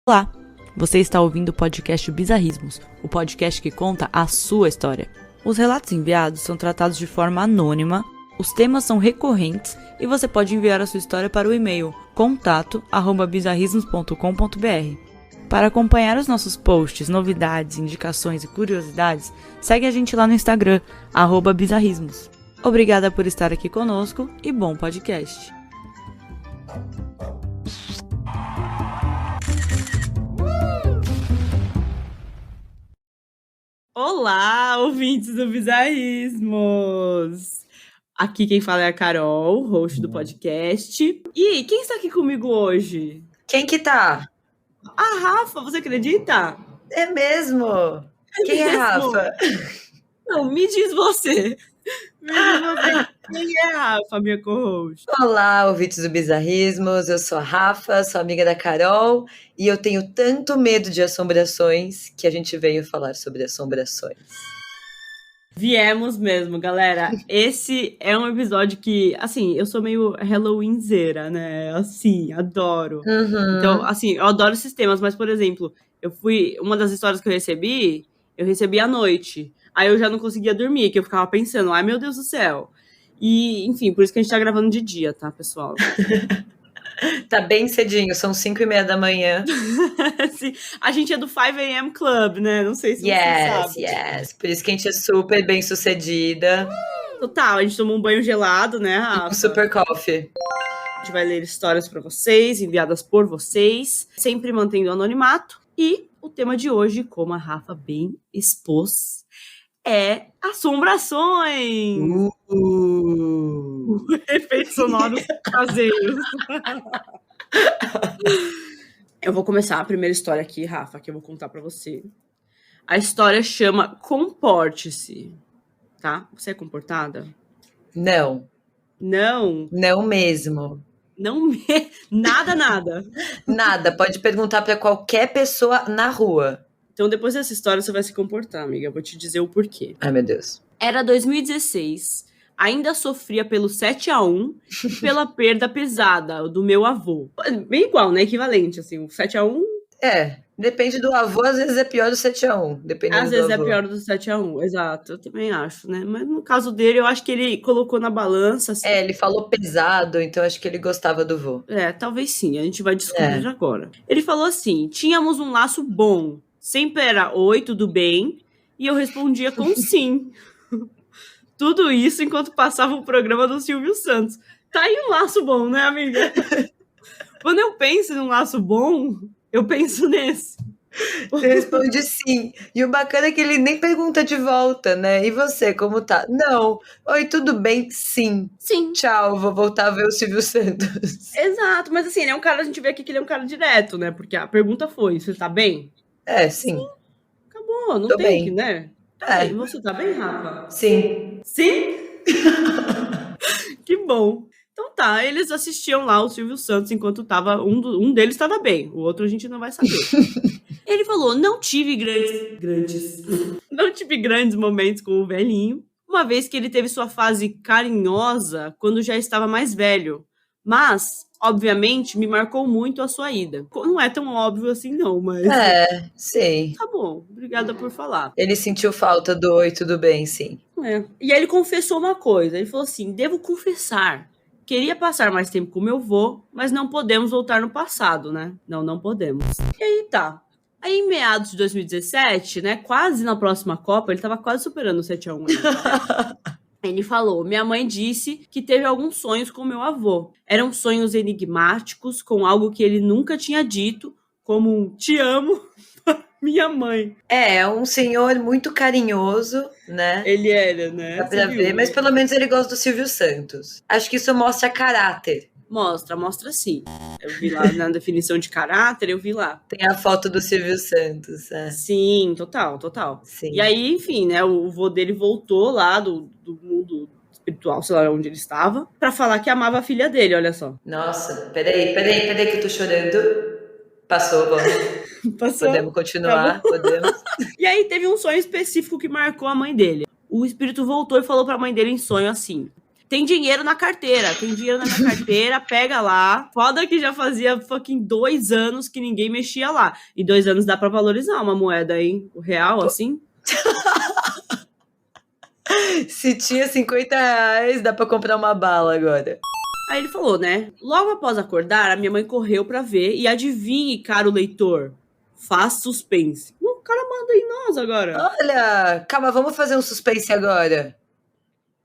Olá, você está ouvindo o podcast Bizarrismos, o podcast que conta a sua história. Os relatos enviados são tratados de forma anônima, os temas são recorrentes e você pode enviar a sua história para o e-mail contato@bizarrismos.com.br. Para acompanhar os nossos posts, novidades, indicações e curiosidades, segue a gente lá no Instagram, @bizarrismos. Obrigada por estar aqui conosco e bom podcast. Olá, ouvintes do Bizarrismos! Aqui quem fala é a Carol, host do podcast. E quem está aqui comigo hoje? Quem que tá? A Rafa, você acredita? É mesmo? Quem é Rafa? Não, me diz você. Me diz você. Quem é a Rafa, minha co-host? Olá, ouvintes do Bizarrismos. Eu sou a Rafa, sou amiga da Carol. E eu tenho tanto medo de assombrações que a gente veio falar sobre assombrações. Viemos mesmo, galera. Esse é um episódio que, assim, eu sou meio Halloweenzeira, né? Assim, adoro. Uhum. Então, assim, eu adoro esses temas, mas, por exemplo, uma das histórias que eu recebi à noite. Aí eu já não conseguia dormir, que eu ficava pensando, ai meu Deus do céu. E, enfim, por isso que a gente tá gravando de dia, tá, pessoal? Tá bem cedinho, são 5:30 da manhã. Sim, a gente é do 5 a.m. Club, né? Não sei se você sabe. Yes. Por isso que a gente é super bem sucedida. Total, a gente tomou um banho gelado, né, Rafa? Um super coffee. A gente vai ler histórias pra vocês, enviadas por vocês, sempre mantendo o anonimato. E o tema de hoje, como a Rafa bem expôs, é assombrações! Efeitos sonoros caseiros. Eu vou começar a primeira história aqui, Rafa, que eu vou contar pra você. A história chama Comporte-se, tá? Você é comportada? Não. Não? Não mesmo. Nada. Nada, pode perguntar pra qualquer pessoa na rua. Então, depois dessa história, você vai se comportar, amiga. Eu vou te dizer o porquê. Ai, meu Deus. Era 2016. Ainda sofria pelo 7-1 e pela perda pesada do meu avô. Bem igual, né? Equivalente, assim. O 7-1... Depende do avô, às vezes é pior do 7-1. Dependendo às vezes do avô. é pior do 7-1, exato. Eu também acho, né? Mas no caso dele, eu acho que ele colocou na balança... Assim, ele falou pesado, então acho que ele gostava do vô. Talvez sim. A gente vai descobrir agora. Ele falou assim, tínhamos um laço bom. Sempre era oi, tudo bem? E eu respondia com sim. Tudo isso enquanto passava o programa do Silvio Santos. Tá aí um laço bom, né, amiga? Quando eu penso num laço bom, eu penso nesse. Você responde sim. E o bacana é que ele nem pergunta de volta, né? E você, como tá? Não. Oi, tudo bem? Sim. Sim. Tchau, vou voltar a ver o Silvio Santos. Exato, mas assim, ele é um cara, a gente vê aqui que ele é um cara direto, né? Porque a pergunta foi, você tá bem? Sim. Acabou, não Tô tem bem. que, né? E você tá bem, Rafa? Sim. Sim? Que bom. Então tá, eles assistiam lá o Silvio Santos enquanto tava... Um deles estava bem, o outro a gente não vai saber. Ele falou, não tive grandes momentos com o velhinho, uma vez que ele teve sua fase carinhosa quando já estava mais velho. Mas, obviamente, me marcou muito a sua ida. Não é tão óbvio assim não, mas... Sim. Tá bom, obrigada por falar. Ele sentiu falta do oi, tudo bem, sim. E aí ele confessou uma coisa, ele falou assim, devo confessar, queria passar mais tempo com meu avô, mas não podemos voltar no passado, né? Não podemos. E aí tá. Aí em meados de 2017, né, quase na próxima Copa, ele tava quase superando o 7-1. Ele falou, minha mãe disse que teve alguns sonhos com meu avô. Eram sonhos enigmáticos, com algo que ele nunca tinha dito, como um te amo, minha mãe. É um senhor muito carinhoso, né? Ele era, né? Dá pra ver, mas pelo menos ele gosta do Silvio Santos. Acho que isso mostra caráter. Mostra sim. Eu vi lá na definição de caráter, eu vi lá. Tem a foto do Silvio Santos, Sim, total. Sim. E aí, enfim, né, o vô dele voltou lá do mundo espiritual, sei lá onde ele estava, pra falar que amava a filha dele, olha só. Nossa, peraí que eu tô chorando. Passou, vamos. Passou? Podemos continuar, podemos. E aí teve um sonho específico que marcou a mãe dele. O espírito voltou e falou pra mãe dele em sonho assim, tem dinheiro na carteira, pega lá. Foda que já fazia fucking 2 anos que ninguém mexia lá. E 2 anos dá pra valorizar uma moeda, hein? O real, assim. Se tinha 50 reais, dá pra comprar uma bala agora. Aí ele falou, né? Logo após acordar, a minha mãe correu pra ver e adivinhe, caro leitor, faz suspense. O cara manda em nós agora. Olha, calma, vamos fazer um suspense agora.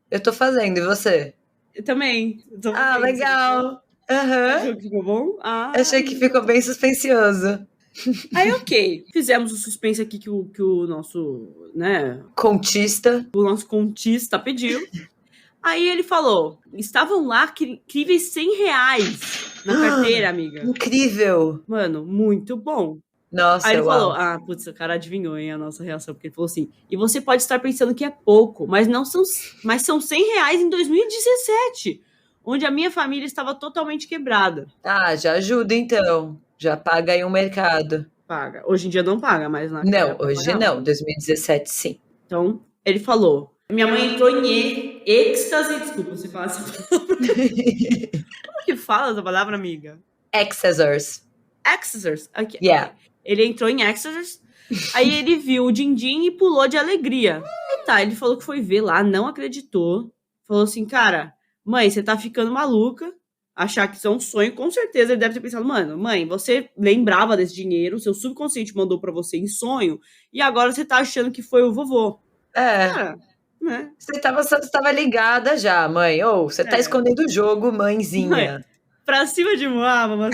Eu tô fazendo, e você? Eu também. Legal. Aham. Achou que ficou bom? Achei que ficou bem suspensioso. Aí, ok. Fizemos o suspense aqui que o nosso, né? Contista. O nosso contista pediu. Aí ele falou, estavam lá incríveis 100 reais na carteira, amiga. Incrível. Mano, muito bom. Nossa, Aí ele uau. falou, putz, o cara adivinhou, hein, a nossa reação, porque ele falou assim, e você pode estar pensando que é pouco, mas são 100 reais em 2017, onde a minha família estava totalmente quebrada. Já ajuda então, já paga aí um mercado. Paga. Hoje em dia não paga, mas na Não, época hoje pagava. não, 2017 sim. Então, ele falou, minha mãe entrou em êxtase, desculpa, você fala essa palavra. Como que fala essa palavra, amiga? Accessors. Accessors. Okay. Yeah. Ele entrou em Accessors, aí ele viu o din-din e pulou de alegria. E tá, ele falou que foi ver lá, não acreditou. Falou assim, cara, mãe, você tá ficando maluca. Achar que isso é um sonho, com certeza ele deve ter pensado, mano, mãe, você lembrava desse dinheiro, seu subconsciente mandou pra você em sonho, e agora você tá achando que foi o vovô. Cara, né? Você tava ligada já, mãe. Você tá escondendo o jogo, mãezinha. Mãe, pra cima de Moá, mamãe.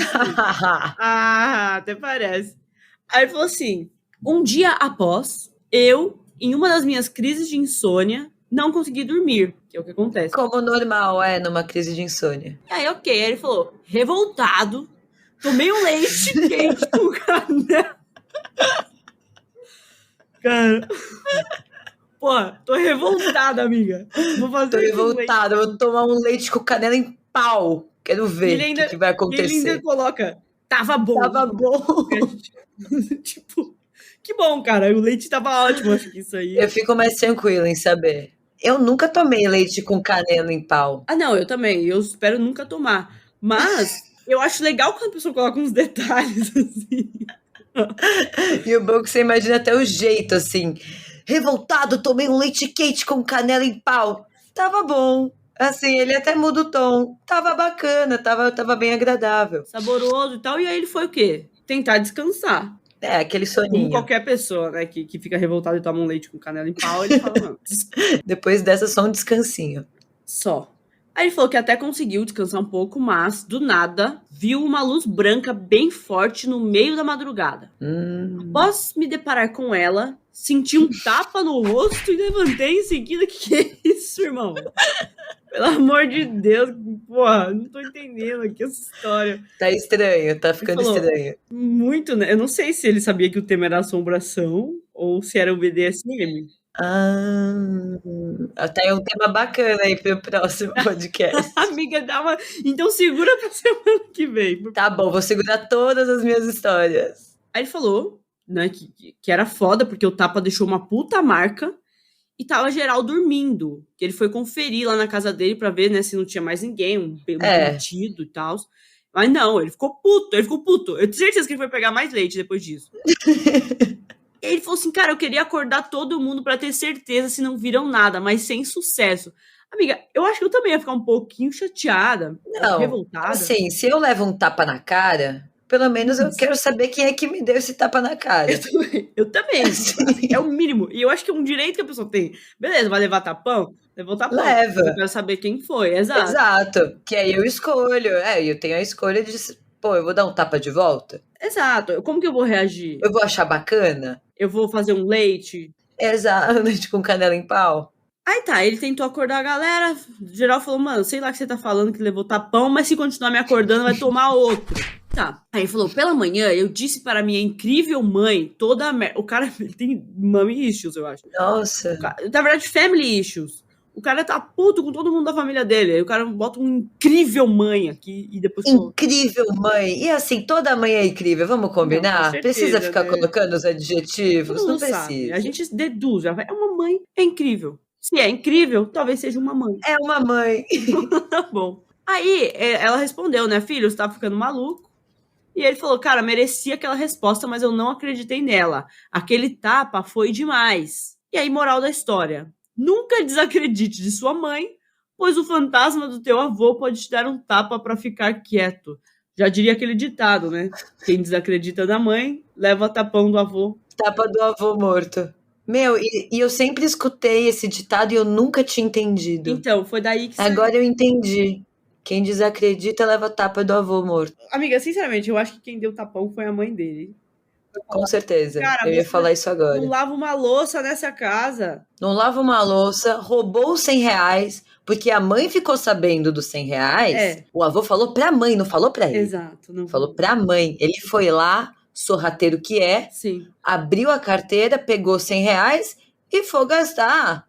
Até parece. Aí ele falou assim, um dia após, eu, em uma das minhas crises de insônia, não consegui dormir, que é o que acontece. Como normal numa crise de insônia. Aí, ok, aí ele falou, revoltado, tomei um leite quente com canela. Cara, pô, tô revoltada, amiga. Vou fazer Tô revoltada, vou tomar um leite com canela em pau. Quero ver o que vai acontecer. Ele ainda coloca, tava bom. Tava bom. Tipo, que bom, cara, o leite tava ótimo, acho que isso aí. Eu fico mais tranquila em saber. Eu nunca tomei leite com canela em pau. Não, eu também. Eu espero nunca tomar. Mas eu acho legal quando a pessoa coloca uns detalhes assim. E o bom que você imagina até o jeito, assim. Revoltado, tomei um leite quente com canela em pau. Tava bom. Assim, ele até muda o tom. Tava bacana, tava bem agradável. Saboroso e tal. E aí ele foi o quê? Tentar descansar. Aquele soninho. Como qualquer pessoa, né, que fica revoltada e toma um leite com canela em pau, ele fala, não. Depois dessa, só um descansinho. Só. Aí ele falou que até conseguiu descansar um pouco, mas, do nada, viu uma luz branca bem forte no meio da madrugada. Após me deparar com ela, senti um tapa no rosto e levantei em seguida. Que é isso, irmão? Pelo amor de Deus, porra, não tô entendendo aqui essa história. Tá estranho, tá ficando estranho. Muito, né? Eu não sei se ele sabia que o tema era assombração ou se era o BDSM. Tem um tema bacana aí pro próximo podcast. Amiga, então segura pra semana que vem. Tá bom, vou segurar todas as minhas histórias. Aí ele falou, né, que era foda, porque o tapa deixou uma puta marca e tava geral dormindo. Que ele foi conferir lá na casa dele pra ver, né, se não tinha mais ninguém, um bandido e tal. Mas não, ele ficou puto. Eu tenho certeza que ele foi pegar mais leite depois disso. Ele falou assim, cara, eu queria acordar todo mundo pra ter certeza se não viram nada, mas sem sucesso. Amiga, eu acho que eu também ia ficar um pouquinho chateada, revoltada. Assim, se eu levo um tapa na cara, pelo menos eu quero saber quem é que me deu esse tapa na cara. Eu também. É o mínimo. E eu acho que é um direito que a pessoa tem. Beleza, vai levar tapão? Levou tapão. Leva. Eu quero saber quem foi, exato. Exato. Que aí eu escolho. Eu tenho a escolha de, eu vou dar um tapa de volta? Exato. Como que eu vou reagir? Eu vou achar bacana? Eu vou fazer um leite? Exato, leite com canela em pau. Aí tá, ele tentou acordar a galera, geral falou, mano, sei lá que você tá falando que levou tapão, mas se continuar me acordando vai tomar outro. Tá, aí ele falou, pela manhã eu disse para minha incrível mãe toda a merda, o cara ele tem mommy issues, eu acho. Nossa. Na verdade, family issues. O cara tá puto com todo mundo da família dele. Aí o cara bota um incrível mãe aqui e depois... Incrível mãe. E assim, toda mãe é incrível. Vamos combinar? Não, certeza, precisa ficar né? colocando os adjetivos? Não precisa. Sabe. A gente deduz. É uma mãe, é incrível. Se é incrível, talvez seja uma mãe. É uma mãe. Tá bom. Aí ela respondeu, né? Filho, você tá ficando maluco. E ele falou, cara, merecia aquela resposta, mas eu não acreditei nela. Aquele tapa foi demais. E aí, moral da história. Nunca desacredite de sua mãe, pois o fantasma do teu avô pode te dar um tapa pra ficar quieto. Já diria aquele ditado, né? Quem desacredita da mãe, leva tapão do avô. Tapa do avô morto. Meu, e eu sempre escutei esse ditado e eu nunca tinha entendido. Então, foi daí que Agora eu entendi. Quem desacredita leva tapa do avô morto. Amiga, sinceramente, eu acho que quem deu tapão foi a mãe dele. Com certeza. Cara, eu ia você falar isso agora. Não lava uma louça nessa casa. Não lava uma louça, roubou os 100 reais, porque a mãe ficou sabendo dos 100 reais. É. O avô falou pra mãe, não falou pra ele. Exato. Não Falou pra mãe. Ele foi lá, sorrateiro que é, Sim. abriu a carteira, pegou 100 reais e foi gastar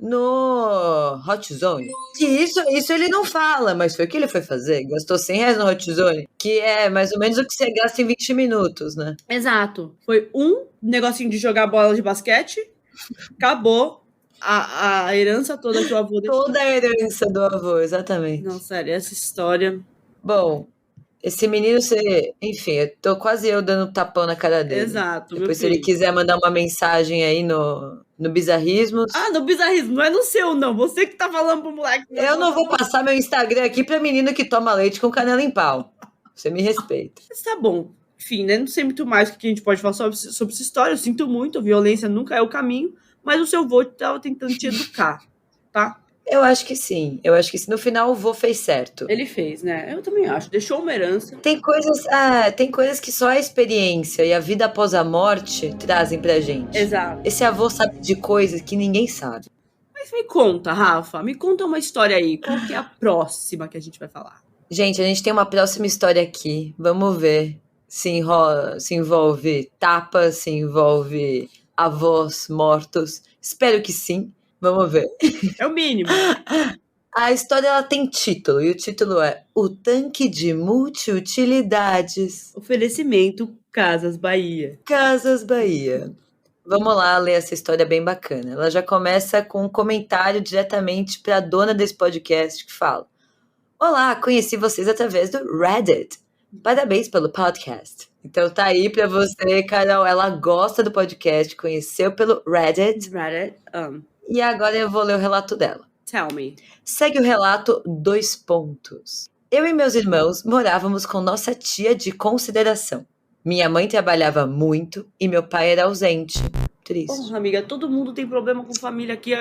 no Hot Zone. Que isso ele não fala, mas foi o que ele foi fazer. Gastou 100 reais no Hot Zone, que é mais ou menos o que você gasta em 20 minutos, né? Exato. Foi um negocinho de jogar bola de basquete, acabou a herança toda que o avô deixou. Toda a herança do avô, exatamente. Não, sério, essa história... Bom, esse menino, enfim, eu tô quase eu dando tapão na cara dele. Exato. Depois, se ele quiser mandar uma mensagem aí no Bizarrismos. Ah, no Bizarrismo, não é no seu, não. Você que tá falando pro moleque. Eu não vou passar meu Instagram aqui pra menino que toma leite com canela em pau. Você me respeita. Mas tá bom. Enfim, né? Não sei muito mais o que a gente pode falar sobre essa história. Eu sinto muito, violência nunca é o caminho, mas o seu avô tava tentando te educar, tá? Eu acho que sim. Eu acho que no final o vô fez certo. Ele fez, né? Eu também acho. Deixou uma herança. Tem coisas que só a experiência e a vida após a morte trazem pra gente. Exato. Esse avô sabe de coisas que ninguém sabe. Mas me conta, Rafa. Me conta uma história aí. Qual que é a próxima que a gente vai falar? Gente, a gente tem uma próxima história aqui. Vamos ver se envolve tapas, se envolve avós mortos. Espero que sim. Vamos ver. É o mínimo. A história ela tem título, e o título é O Tanque de Multiutilidades. Oferecimento Casas Bahia. Casas Bahia. Vamos lá ler essa história bem bacana. Ela já começa com um comentário diretamente para a dona desse podcast que fala: Olá, conheci vocês através do Reddit. Parabéns pelo podcast. Então tá aí pra você, Carol. Ela gosta do podcast, conheceu pelo Reddit. E agora eu vou ler o relato dela. Tell me. Segue o relato 2 pontos. Eu e meus irmãos morávamos com nossa tia de consideração. Minha mãe trabalhava muito e meu pai era ausente. Triste. Porra, amiga, todo mundo tem problema com família aqui.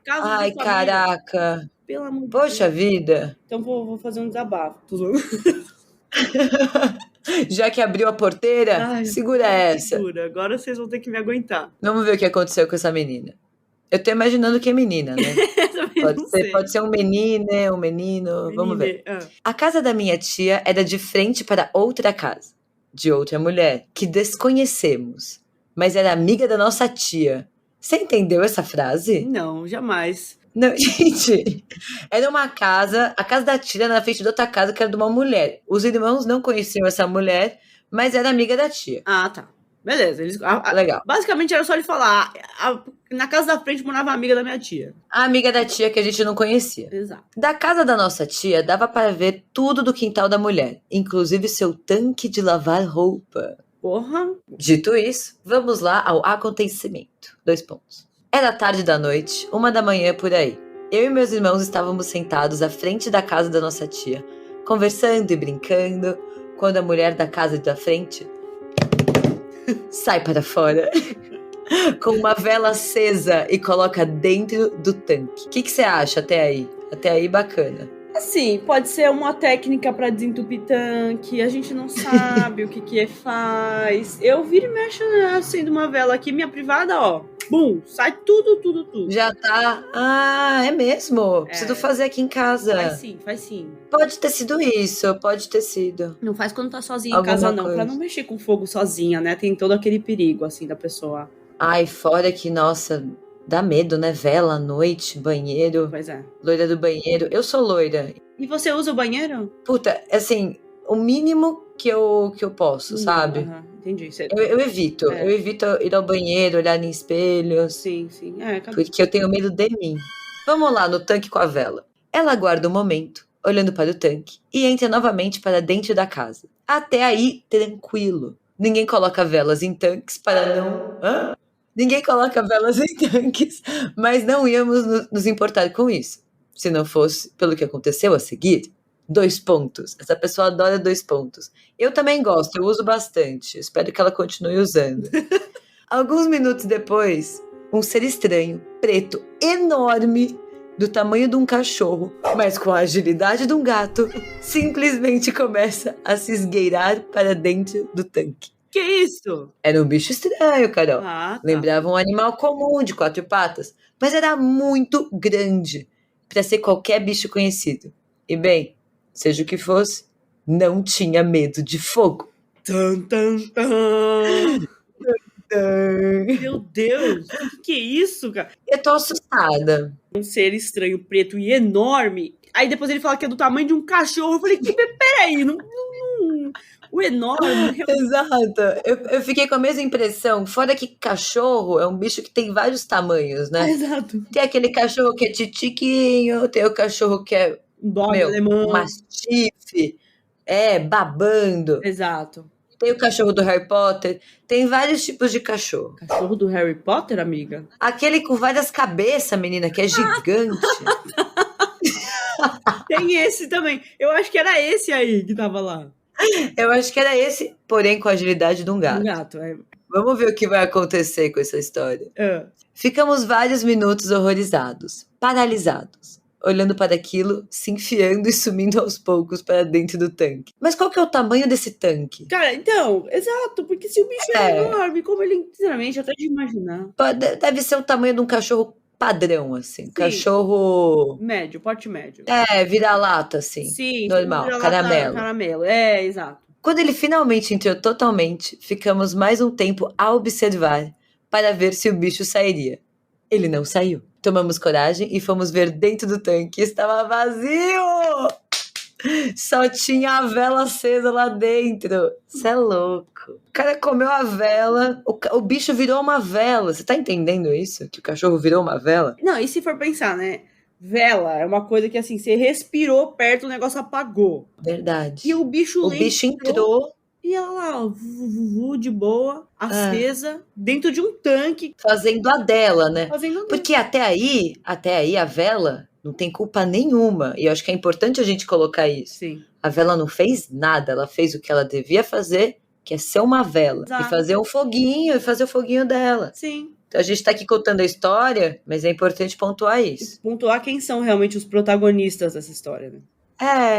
Caso Ai, de família. caraca. Pelo amor de Poxa Deus. vida. Então vou fazer um desabafo. Já que abriu a porteira, Ai, segura essa. Segura. Agora vocês vão ter que me aguentar. Vamos ver o que aconteceu com essa menina. Eu tô imaginando que é menina, né? Pode ser um menino, um menino. Vamos ver. A casa da minha tia era de frente para outra casa, de outra mulher, que desconhecemos, mas era amiga da nossa tia. Você entendeu essa frase? Não, jamais. Não, gente, era uma casa, a casa da tia era na frente de outra casa que era de uma mulher. Os irmãos não conheciam essa mulher, mas era amiga da tia. Ah, tá. Beleza. Legal. Basicamente era só ele falar, na casa da frente morava a amiga da minha tia. A amiga da tia que a gente não conhecia. Exato. Da casa da nossa tia dava para ver tudo do quintal da mulher, inclusive seu tanque de lavar roupa. Porra. Dito isso, vamos lá ao acontecimento. 2 pontos. Era tarde da noite, 1 da manhã por aí. Eu e meus irmãos estávamos sentados à frente da casa da nossa tia, conversando e brincando, quando a mulher da casa da frente sai para fora com uma vela acesa e coloca dentro do tanque. O que você acha até aí? Até aí bacana. Assim, pode ser uma técnica pra desentupir tanque, a gente não sabe o que faz. Eu viro e mexo acendo uma vela aqui, minha privada, ó. Bum, sai tudo. Já tá. Ah, é mesmo? Preciso fazer aqui em casa. Faz sim. Pode ter sido isso, pode ter sido. Não faz quando tá sozinha em casa, não. Pra não mexer com fogo sozinha, né? Tem todo aquele perigo, assim, da pessoa. Ai, fora que, nossa, dá medo, né? Vela à noite, banheiro. Pois é. Loira do banheiro. Eu sou loira. E você usa o banheiro? Puta, assim, o mínimo que eu posso, sabe? Entendi. Eu evito. Eu evito ir ao banheiro, olhar em espelhos. Sim. Porque eu tenho medo de mim. Vamos lá, no tanque com a vela. Ela aguarda um momento, olhando para o tanque, e entra novamente para dentro da casa. Até aí, tranquilo. Ninguém coloca velas em tanques para não... Ninguém coloca velas em tanques, mas não íamos nos importar com isso. Se não fosse pelo que aconteceu a seguir. 2 pontos. Essa pessoa adora 2 pontos. Eu também gosto, eu uso bastante. Espero que ela continue usando. Alguns minutos depois, um ser estranho, preto, enorme, do tamanho de um cachorro, mas com a agilidade de um gato, simplesmente começa a se esgueirar para dentro do tanque. Que isso? Era um bicho estranho, Carol. Tá. Lembrava um animal comum de 4 patas, mas era muito grande para ser qualquer bicho conhecido. E bem, seja o que fosse, não tinha medo de fogo. Tan. Meu Deus, o que é isso, cara? Eu tô assustada. Um ser estranho, preto e enorme. Aí depois ele fala que é do tamanho de um cachorro. Eu falei, peraí, não. O enorme. Exato. Eu fiquei com a mesma impressão. Fora que cachorro é um bicho que tem vários tamanhos, né? Exato. Tem aquele cachorro que é titiquinho, tem o cachorro que é alemão, mastife, babando. Exato. Tem o cachorro do Harry Potter. Tem vários tipos de cachorro. Cachorro do Harry Potter, amiga? Aquele com várias cabeças, menina, que é gigante. Tem esse também. Eu acho que era esse aí que tava lá. Eu acho que era esse, porém com a agilidade de um gato. Vamos ver o que vai acontecer com essa história. Ficamos vários minutos horrorizados, paralisados, olhando para aquilo, se enfiando e sumindo aos poucos para dentro do tanque. Mas qual que é o tamanho desse tanque? Cara, então, exato, porque se o bicho é enorme, como ele, sinceramente, até de imaginar. Deve ser o tamanho de um cachorro padrão, assim. Sim. Cachorro... médio, porte médio. Vira-lata, assim. Sim. Normal, caramelo. Exato. Quando ele finalmente entrou totalmente, ficamos mais um tempo a observar para ver se o bicho sairia. Ele não saiu. Tomamos coragem e fomos ver dentro do tanque. Estava vazio! Só tinha a vela acesa lá dentro. Você é louco. O cara comeu a vela, o bicho virou uma vela. Você tá entendendo isso? Que o cachorro virou uma vela? Não, e se for pensar, né? Vela é uma coisa que, assim, você respirou perto, o negócio apagou. Verdade. E o bicho entrou. E ela lá, ó, de boa, acesa, dentro de um tanque. Fazendo a dela, né? Porque até aí a vela não tem culpa nenhuma. E eu acho que é importante a gente colocar isso. Sim. A vela não fez nada, ela fez o que ela devia fazer, que é ser uma vela. Exato. E fazer um foguinho, e fazer o foguinho dela. Sim. Então a gente tá aqui contando a história, mas é importante pontuar isso. Pontuar quem são realmente os protagonistas dessa história, né?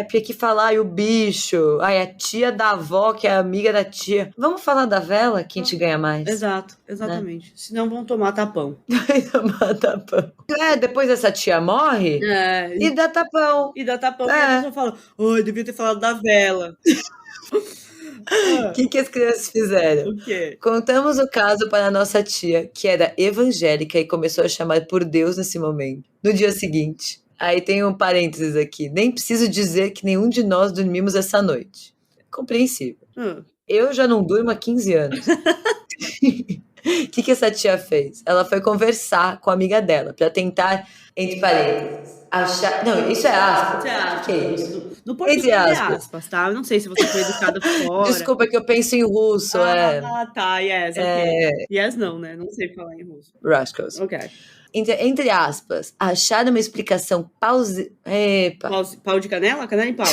Porque aqui falar, o bicho, a tia da avó, que é amiga da tia. Vamos falar da vela, que a gente ganha mais. Exato, exatamente. Né? Senão vão tomar tapão. Vai tomar tapão. Depois essa tia morre e dá tapão. E a pessoa fala, devia ter falado da vela. O que as crianças fizeram? O quê? Contamos o caso para a nossa tia, que era evangélica e começou a chamar por Deus nesse momento. No dia seguinte, aí tem um parênteses aqui, nem preciso dizer que nenhum de nós dormimos essa noite. Compreensível. Eu já não durmo há 15 anos. O que essa tia fez? Ela foi conversar com a amiga dela para tentar, entre parênteses, achar... Não, isso é aspas. O que é isso? No português é aspas, tá? Eu não sei se você foi educada fora. Desculpa que eu penso em russo. Tá, yes, ok. Yes não, né? Não sei falar em russo. Rascals. Ok. Entre aspas, achar uma explicação Pau de canela? Canela em pau.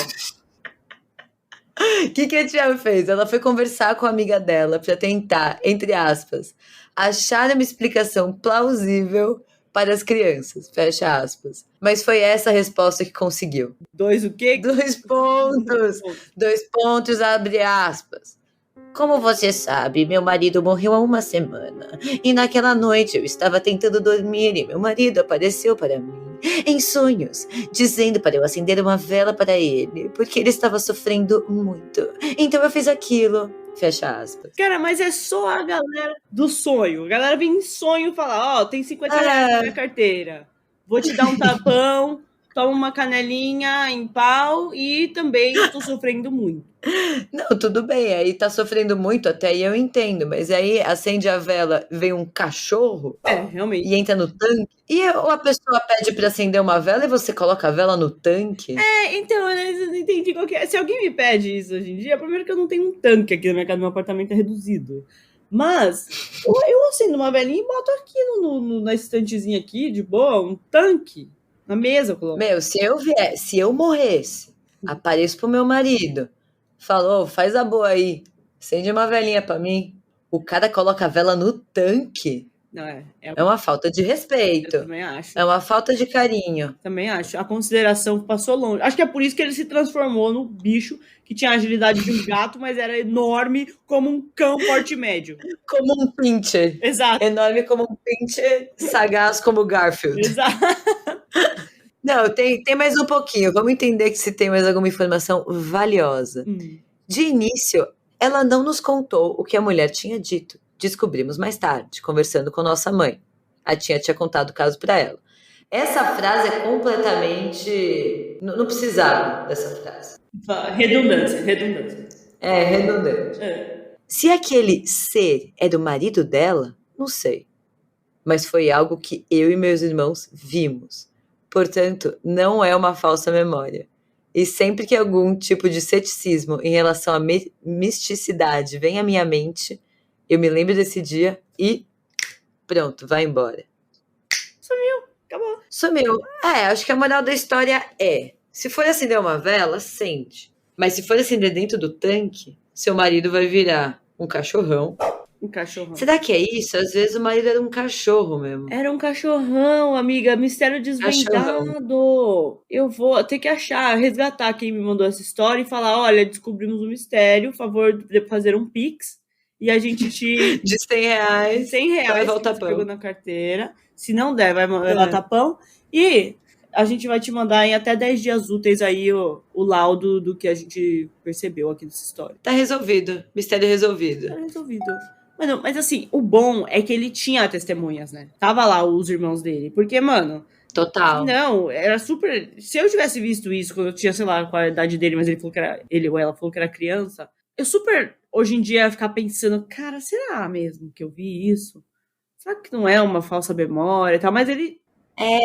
O que a tia fez? Ela foi conversar com a amiga dela para tentar, entre aspas, achar uma explicação plausível para as crianças, fecha aspas. Mas foi essa a resposta que conseguiu. 2 o quê? 2 pontos. 2 pontos, abre aspas. Como você sabe, meu marido morreu há 1 semana. E naquela noite eu estava tentando dormir e meu marido apareceu para mim, em sonhos, dizendo para eu acender uma vela para ele, porque ele estava sofrendo muito. Então eu fiz aquilo. Fecha aspas. Cara, mas é só a galera do sonho. A galera vem em sonho e fala, tem 50 reais na minha carteira. Vou te dar um tapão tomo uma canelinha em pau e também estou sofrendo muito. Não, tudo bem, aí tá sofrendo muito, até aí eu entendo, mas aí acende a vela, vem um cachorro Realmente. e entra no tanque, ou a pessoa pede pra acender uma vela e você coloca a vela no tanque? Então, eu não entendi qual que é. Se alguém me pede isso hoje em dia, primeiro que eu não tenho um tanque aqui na minha casa, meu apartamento é reduzido. Mas eu acendo uma velinha e boto aqui na estantezinha aqui, de boa, um tanque na mesa. Meu, se eu morresse, apareço pro meu marido, falou, faz a boa aí, acende uma velinha pra mim. O cara coloca a vela no tanque. Não, É uma falta de respeito. Eu também acho. É uma falta de carinho. Também acho. A consideração passou longe. Acho que é por isso que ele se transformou no bicho que tinha a agilidade de um gato, mas era enorme como um cão porte médio. Como um pincher. Exato. Enorme como um pincher, sagaz como Garfield. Exato. Não, tem mais um pouquinho. Vamos entender que se tem mais alguma informação valiosa. De início, ela não nos contou o que a mulher tinha dito. Descobrimos mais tarde, conversando com nossa mãe. A tia tinha contado o caso para ela. Essa frase é completamente... Não precisava dessa frase. Redundância. É, redundante. Se aquele ser é do marido dela, não sei. Mas foi algo que eu e meus irmãos vimos. Portanto, não é uma falsa memória. E sempre que algum tipo de ceticismo em relação à misticidade vem à minha mente, eu me lembro desse dia e pronto, vai embora. Sumiu, acabou. Sumiu. Acho que a moral da história é, se for acender uma vela, acende. Mas se for acender dentro do tanque, seu marido vai virar um cachorrão. Um cachorrão. Será que é isso? Às vezes o marido era um cachorro mesmo. Era um cachorrão, amiga. Mistério desvendado. Cachorrão. Eu vou ter que resgatar quem me mandou essa história e falar, olha, descobrimos um mistério, por favor de fazer um pix. E a gente te... De R$100. R$100 vai levar o tapão. Pegou na carteira. Se não der, vai levar o tapão. E a gente vai te mandar em até 10 dias úteis aí o laudo do que a gente percebeu aqui nessa história. Tá resolvido. Mistério resolvido. Tá resolvido. Mas assim, o bom é que ele tinha testemunhas, né? Tava lá os irmãos dele. Porque, mano... Total. Não, era super... Se eu tivesse visto isso quando eu tinha, sei lá, qual a idade dele, mas ele falou que era... Ele ou ela falou que era criança... Eu super, hoje em dia, ia ficar pensando, cara, será mesmo que eu vi isso? Será que não é uma falsa memória e tal? Mas ele...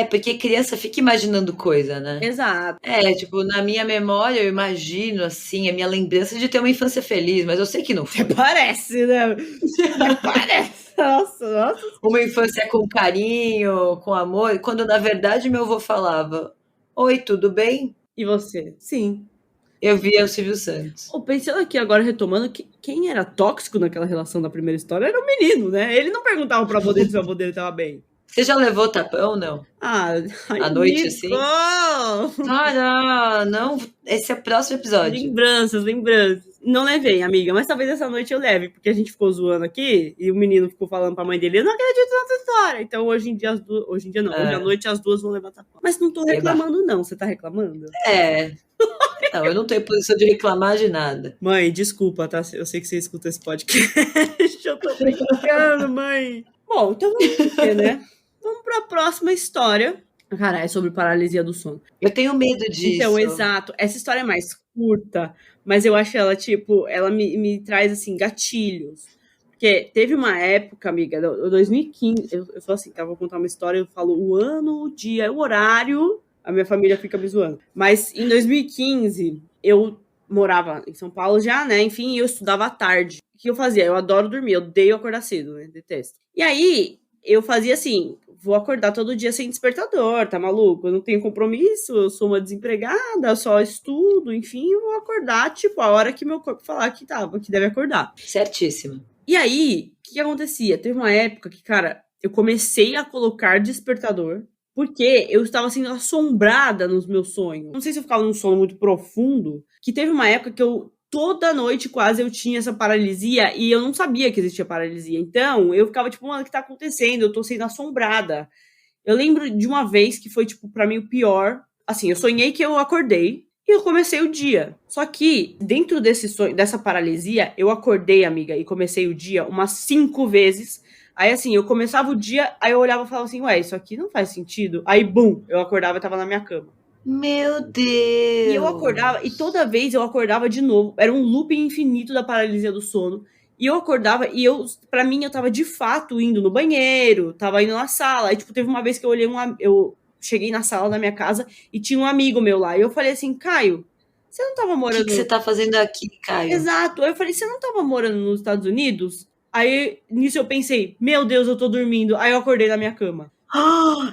porque criança fica imaginando coisa, né? Exato. Tipo, na minha memória eu imagino, assim, a minha lembrança de ter uma infância feliz, mas eu sei que não foi. Parece, né? Parece. Nossa. Uma infância com carinho, com amor, quando na verdade meu avô falava, oi, tudo bem? E você? Sim. Eu via o Silvio Santos. Pensando aqui agora, retomando, quem era tóxico naquela relação da primeira história era o menino, né? Ele não perguntava pro avô dele se o avô dele tava bem. Você já levou tapão ou não? À noite, assim? Não. Esse é o próximo episódio. Lembranças. Não levei, amiga, mas talvez essa noite eu leve, porque a gente ficou zoando aqui e o menino ficou falando pra mãe dele, eu não acredito nessa história. Então hoje em dia não, hoje à noite as duas vão levar tapão. Mas não tô reclamando não, você tá reclamando? Não, eu não tenho posição de reclamar de nada. Mãe, desculpa, tá? Eu sei que você escuta esse podcast. Eu tô brincando, mãe. Bom, então vamos ver, né? Vamos pra próxima história. Cara, é sobre paralisia do sono. Eu tenho medo disso. Então, exato. Essa história é mais curta, mas eu acho ela, ela me traz, assim, gatilhos. Porque teve uma época, amiga, 2015, eu sou assim, tá? Vou contar uma história, eu falo o ano, o dia, o horário, a minha família fica me zoando. Mas em 2015, eu morava em São Paulo já, né? Enfim, eu estudava à tarde. O que eu fazia? Eu adoro dormir, eu odeio acordar cedo, né? Detesto. E aí, eu fazia assim, vou acordar todo dia sem despertador, tá maluco? Eu não tenho compromisso, eu sou uma desempregada, só estudo, enfim, eu vou acordar, a hora que meu corpo falar que deve acordar. Certíssimo. E aí, o que acontecia? Teve uma época que, cara, eu comecei a colocar despertador, porque eu estava sendo assombrada nos meus sonhos. Não sei se eu ficava num sono muito profundo, que teve uma época que toda noite quase eu tinha essa paralisia e eu não sabia que existia paralisia. Então, eu ficava mano, o que tá acontecendo? Eu tô sendo assombrada. Eu lembro de uma vez que foi, pra mim o pior. Assim, eu sonhei que eu acordei e eu comecei o dia. Só que, dentro desse sonho, dessa paralisia, eu acordei, amiga, e comecei o dia umas 5 vezes. Aí, assim, eu começava o dia, aí eu olhava e falava assim, ué, isso aqui não faz sentido. Aí, bum, eu acordava e tava na minha cama. Meu E eu acordava, e Deus! toda vez eu acordava de novo. Era um looping infinito da paralisia do sono. E eu acordava, e pra mim, eu tava de fato indo no banheiro, tava indo na sala. Aí, tipo, teve uma vez que eu cheguei na sala da minha casa e tinha um amigo meu lá. E eu falei assim, Caio, você não tava O que você morando... tá fazendo aqui, Caio? Exato. Aí eu falei, você não tava morando nos Estados Unidos? Aí, nisso eu pensei, meu Deus, eu tô dormindo. Aí eu acordei na minha cama.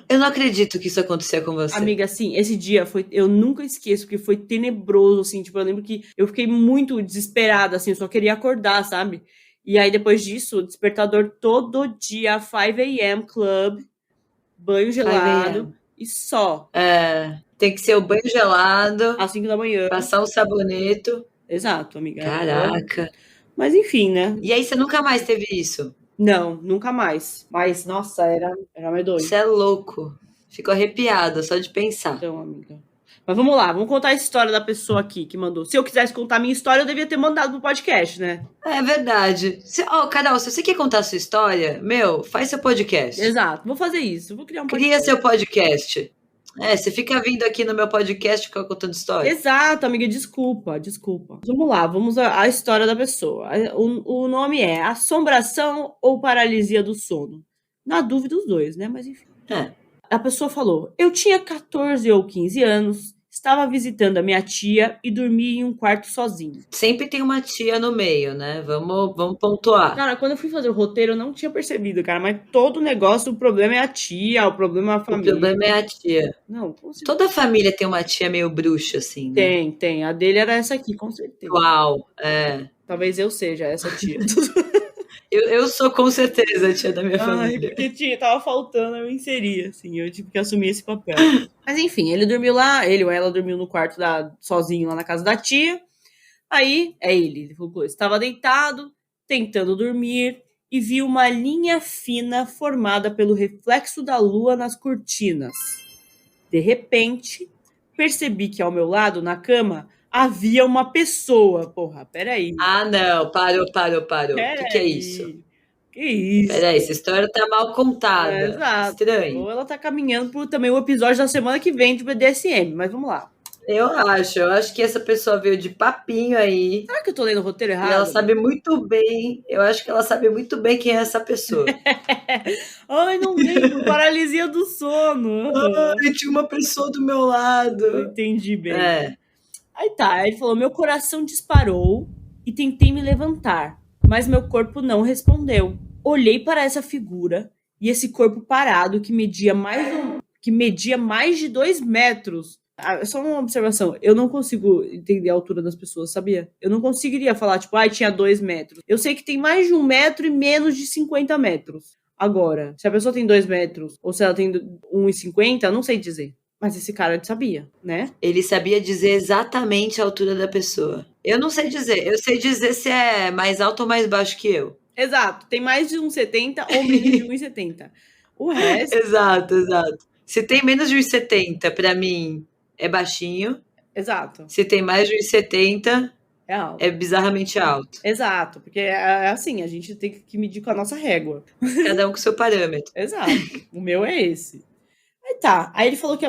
Eu não acredito que isso acontecia com você. Amiga, assim, esse dia foi. Eu nunca esqueço, porque foi tenebroso, assim. Tipo, eu lembro que eu fiquei muito desesperada, assim, eu só queria acordar, sabe? E aí, depois disso, despertador todo dia, 5 a.m. club, banho 5 gelado a.m. e só. Tem que ser o banho gelado, Às 5 da manhã. passar um saboneto. Exato, amiga. Caraca. Mas enfim, né? E aí você nunca mais teve isso? Não, nunca mais. Mas, nossa, era medonho. Você é louco. Fico arrepiada só de pensar. Então, amiga. Mas vamos lá, vamos contar a história da pessoa aqui que mandou. Se eu quisesse contar a minha história, eu devia ter mandado pro podcast, né? É verdade. Carol, se você quer contar a sua história, faz seu podcast. Exato, vou fazer isso. Vou criar um Cria podcast. seu podcast. Você fica vindo aqui no meu podcast e fica contando história. Exato, amiga, desculpa. Vamos lá, vamos à história da pessoa. O nome é Assombração ou Paralisia do Sono. Na dúvida, os dois, né? Mas enfim. A pessoa falou: eu tinha 14 ou 15 anos, estava visitando a minha tia e dormia em um quarto sozinho. Sempre tem uma tia no meio, né? Vamos pontuar. Cara, quando eu fui fazer o roteiro, eu não tinha percebido, cara, mas todo negócio, o problema é a tia, o problema é a família. O problema é a tia. Não, com certeza. Toda família tem uma tia meio bruxa, assim, né? Tem. A dele era essa aqui, com certeza. Uau, Talvez eu seja essa tia. Eu sou com certeza a tia da minha família. Porque tava faltando, eu inseri, assim, eu tive que assumir esse papel. Mas enfim, ele dormiu lá, ele ou ela dormiu no quarto sozinho lá na casa da tia. Aí, ele falou, estava deitado, tentando dormir, e viu uma linha fina formada pelo reflexo da lua nas cortinas. De repente, percebi que ao meu lado, na cama, havia uma pessoa. Porra, peraí. Ah, não, parou. O que é isso? Que isso? Peraí, essa história tá mal contada. Exato. Estranho. Ou ela tá caminhando por também o episódio da semana que vem de BDSM, mas vamos lá. Eu acho que essa pessoa veio de papinho aí. Será que eu tô lendo o roteiro errado? E ela sabe muito bem, eu acho que ela sabe muito bem quem é essa pessoa. Ai, não lembro, paralisia do sono. Ai, tinha uma pessoa do meu lado. Eu entendi bem. Aí tá, ele falou, meu coração disparou e tentei me levantar, mas meu corpo não respondeu. Olhei para essa figura e esse corpo parado que media mais de 2 metros. Só uma observação, eu não consigo entender a altura das pessoas, sabia? Eu não conseguiria falar, tipo, tinha 2 metros. Eu sei que tem mais de 1 metro e menos de 50 metros. Agora, se a pessoa tem 2 metros ou se ela tem 1,50, eu não sei dizer. Mas esse cara sabia, né? Ele sabia dizer exatamente a altura da pessoa. Eu não sei dizer. Eu sei dizer se é mais alto ou mais baixo que eu. Exato. Tem mais de 1,70 ou menos de 1,70. O resto... Exato. Se tem menos de 1,70, pra mim, é baixinho. Exato. Se tem mais de 1,70, é alto. É bizarramente alto. Exato. Porque é assim, a gente tem que medir com a nossa régua. Cada um com seu parâmetro. Exato. O meu é esse. Aí tá. Aí ele falou que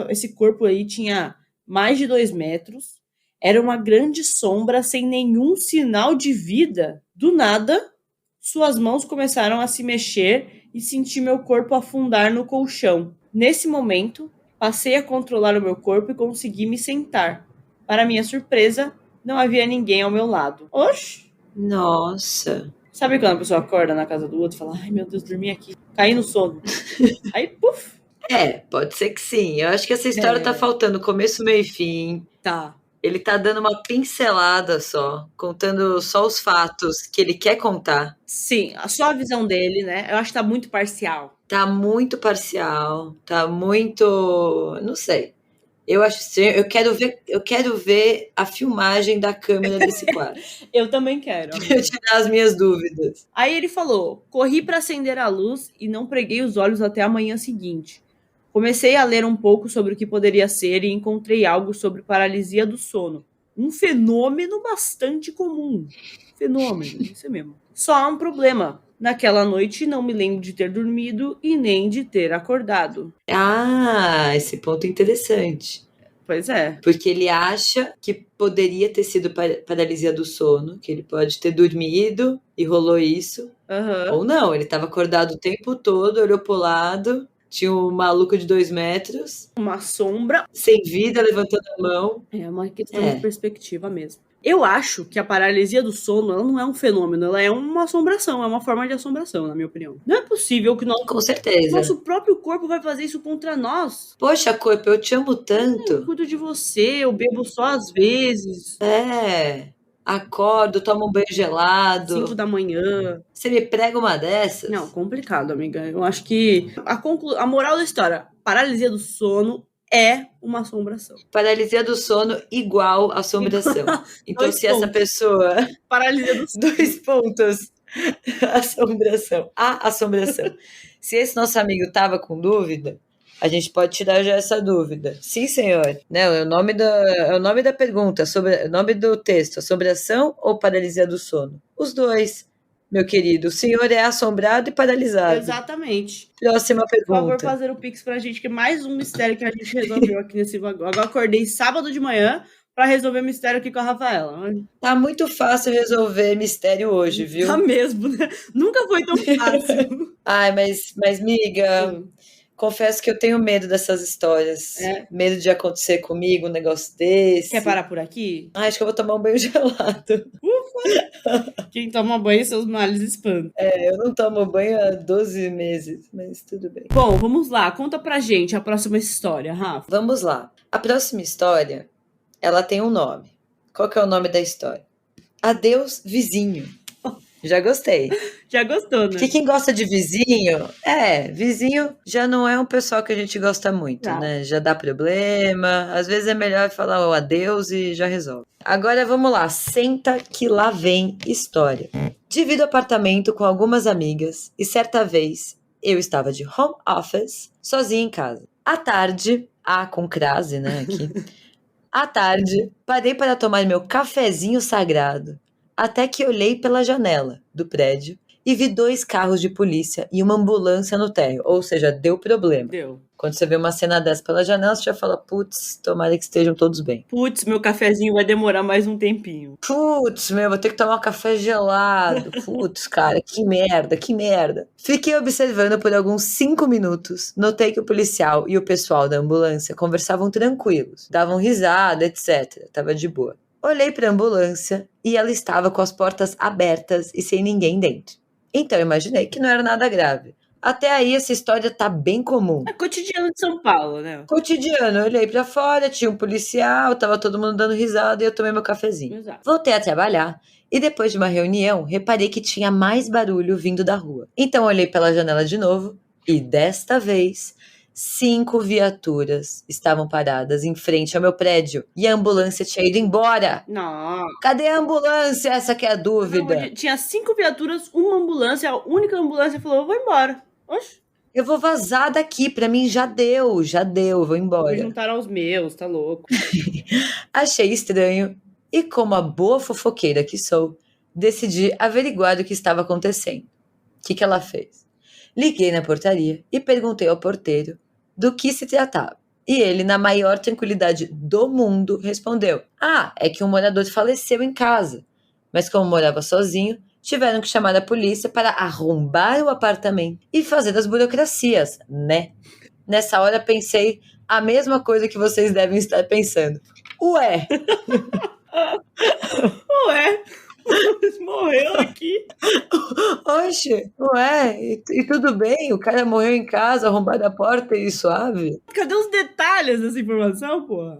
esse corpo aí tinha mais de 2 metros. Era uma grande sombra sem nenhum sinal de vida. Do nada, suas mãos começaram a se mexer e senti meu corpo afundar no colchão. Nesse momento, passei a controlar o meu corpo e consegui me sentar. Para minha surpresa, não havia ninguém ao meu lado. Oxi! Nossa! Sabe quando a pessoa acorda na casa do outro e fala, ai meu Deus, dormi aqui, caí no sono. Aí, puf! Pode ser que sim. Eu acho que essa história tá faltando começo, meio e fim. Tá. Ele tá dando uma pincelada só, contando só os fatos que ele quer contar. Sim, só a visão dele, né? Eu acho que tá muito parcial. Tá muito parcial, tá muito... Não sei. Eu acho estranho. Eu quero ver a filmagem da câmera desse quarto. Eu também quero. Pra eu tirar as minhas dúvidas. Aí ele falou, corri para acender a luz e não preguei os olhos até a manhã seguinte. Comecei a ler um pouco sobre o que poderia ser e encontrei algo sobre paralisia do sono. Um fenômeno bastante comum. Fenômeno, isso mesmo. Só há um problema. Naquela noite não me lembro de ter dormido e nem de ter acordado. Esse ponto é interessante. Pois é. Porque ele acha que poderia ter sido paralisia do sono, que ele pode ter dormido e rolou isso. Aham. Ou não, ele estava acordado o tempo todo, olhou pro lado, tinha um maluco de 2 metros, Uma sombra. sem vida, levantando a mão. É uma questão de perspectiva mesmo. Eu acho que a paralisia do sono, ela não é um fenômeno, ela é uma assombração, é uma forma de assombração, na minha opinião. Não é possível que Com certeza. nosso próprio corpo vai fazer isso contra nós. Poxa, corpo, eu te amo tanto. Eu cuido de você, eu bebo só às vezes. Acordo, tomo um banho gelado. 5 da manhã. Você me prega uma dessas? Não, complicado, amiga. Eu acho que a moral da história, paralisia do sono é uma assombração. Paralisia do sono igual assombração. Então, Dois se essa pontos. pessoa... Paralisia do sono. 2 pontos. Assombração. A assombração. Se esse nosso amigo tava com dúvida, a gente pode tirar já essa dúvida. Sim, senhor. Não, é o nome da pergunta, o nome do texto. Assombração ou paralisia do sono? Os dois, meu querido. O senhor é assombrado e paralisado. Exatamente. Próxima Por favor, pergunta. fazer o Pix pra gente, que é mais um mistério que a gente resolveu aqui nesse vagão. Agora acordei sábado de manhã pra resolver mistério aqui com a Rafaela. Tá muito fácil resolver mistério hoje, viu? Tá mesmo, né? Nunca foi tão fácil. Ai, mas miga, confesso que eu tenho medo dessas histórias. Medo de acontecer comigo um negócio desse. Quer parar por aqui? Acho que eu vou tomar um banho gelado. Ufa! Quem toma banho, seus males espantam. Eu não tomo banho há 12 meses, mas tudo bem. Bom, vamos lá. Conta pra gente a próxima história, Rafa. Vamos lá. A próxima história, ela tem um nome. Qual que é o nome da história? Adeus, vizinho. Já gostei. Já gostou, né? Porque quem gosta de vizinho, vizinho já não é um pessoal que a gente gosta muito, né? Já dá problema. Às vezes é melhor falar o adeus e já resolve. Agora vamos lá, senta que lá vem história. Divido apartamento com algumas amigas e certa vez eu estava de home office, sozinha em casa. À tarde, com crase, né, aqui. À tarde, parei para tomar meu cafezinho sagrado, até que olhei pela janela do prédio e vi 2 carros de polícia e uma ambulância no térreo, ou seja, deu problema. Deu. Quando você vê uma cena dessa pela janela, você já fala, putz, tomara que estejam todos bem. Putz, meu cafezinho vai demorar mais um tempinho. Putz, vou ter que tomar um café gelado. Putz, cara, que merda, que merda. Fiquei observando por alguns 5 minutos. Notei que o policial e o pessoal da ambulância conversavam tranquilos, davam risada, etc. Tava de boa. Olhei para a ambulância e ela estava com as portas abertas e sem ninguém dentro. Então imaginei que não era nada grave. Até aí essa história tá bem comum. É cotidiano de São Paulo, né? Cotidiano, eu olhei pra fora, tinha um policial, tava todo mundo dando risada e eu tomei meu cafezinho. Exato. Voltei a trabalhar e depois de uma reunião, reparei que tinha mais barulho vindo da rua. Então olhei pela janela de novo e desta vez 5 viaturas estavam paradas em frente ao meu prédio e a ambulância tinha ido embora. Não. Cadê a ambulância? Essa que é a dúvida. Não, tinha 5 viaturas, uma ambulância, a única ambulância falou, eu vou embora. Oxe. Eu vou vazar daqui, pra mim já deu, vou embora. Vou juntar aos meus, tá louco. Achei estranho e, como a boa fofoqueira que sou, decidi averiguar o que estava acontecendo. O que ela fez? Liguei na portaria e perguntei ao porteiro do que se tratava. E ele, na maior tranquilidade do mundo, respondeu: é que um morador faleceu em casa. Mas como morava sozinho, tiveram que chamar a polícia para arrombar o apartamento e fazer as burocracias, né? Nessa hora pensei a mesma coisa que vocês devem estar pensando. Ué, morreu aqui. Oxe, e tudo bem? O cara morreu em casa, arrombado a porta e suave? Cadê os detalhes dessa informação, porra?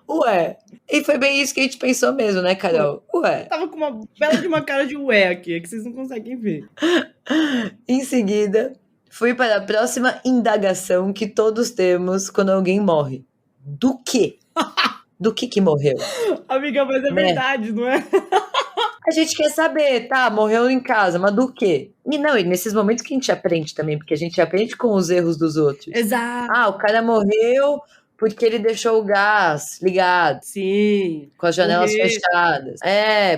Ué, e foi bem isso que a gente pensou mesmo, né, Carol? Ué. Tava com uma bela de uma cara de ué aqui, é que vocês não conseguem ver. Em seguida, fui para a próxima indagação que todos temos quando alguém morre. Do quê? Do que morreu? Amiga, mas é verdade, não é? A gente quer saber, tá? Morreu em casa, mas do quê? E nesses momentos que a gente aprende também, porque a gente aprende com os erros dos outros. Exato. O cara morreu porque ele deixou o gás ligado. Sim. Com as janelas fechadas.